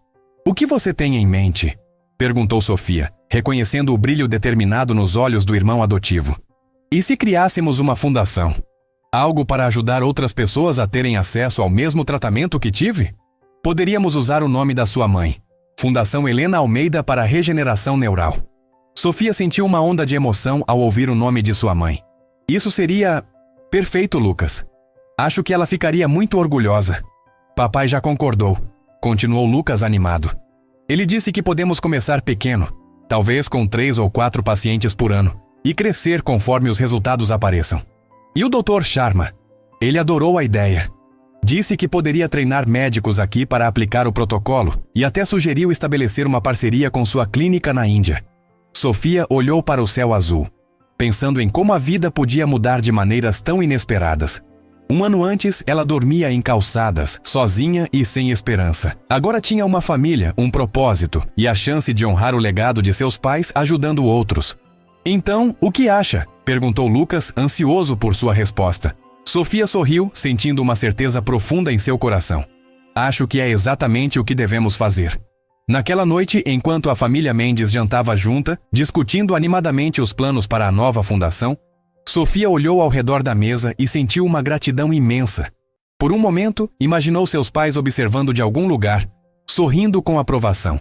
O que você tem em mente? Perguntou Sofia, reconhecendo o brilho determinado nos olhos do irmão adotivo. E se criássemos uma fundação? Algo para ajudar outras pessoas a terem acesso ao mesmo tratamento que tive? Poderíamos usar o nome da sua mãe, Fundação Helena Almeida para a Regeneração Neural. Sofia sentiu uma onda de emoção ao ouvir o nome de sua mãe. Isso seria... perfeito, Lucas. Acho que ela ficaria muito orgulhosa. Papai já concordou, continuou Lucas animado. Ele disse que podemos começar pequeno, talvez com 3 ou 4 pacientes por ano, e crescer conforme os resultados apareçam. E o Dr. Sharma? Ele adorou a ideia. Disse que poderia treinar médicos aqui para aplicar o protocolo e até sugeriu estabelecer uma parceria com sua clínica na Índia. Sofia olhou para o céu azul, pensando em como a vida podia mudar de maneiras tão inesperadas. Um ano antes, ela dormia em calçadas, sozinha e sem esperança. Agora tinha uma família, um propósito e a chance de honrar o legado de seus pais ajudando outros. Então, o que acha? Perguntou Lucas, ansioso por sua resposta. Sofia sorriu, sentindo uma certeza profunda em seu coração. Acho que é exatamente o que devemos fazer. Naquela noite, enquanto a família Mendes jantava junta, discutindo animadamente os planos para a nova fundação, Sofia olhou ao redor da mesa e sentiu uma gratidão imensa. Por um momento, imaginou seus pais observando de algum lugar, sorrindo com aprovação.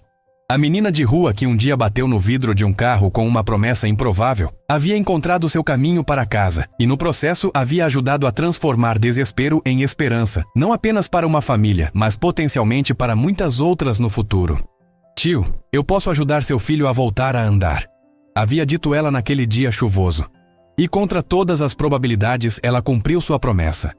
A menina de rua que um dia bateu no vidro de um carro com uma promessa improvável havia encontrado seu caminho para casa e no processo havia ajudado a transformar desespero em esperança, não apenas para uma família, mas potencialmente para muitas outras no futuro. Tio, eu posso ajudar seu filho a voltar a andar, havia dito ela naquele dia chuvoso. E contra todas as probabilidades ela cumpriu sua promessa.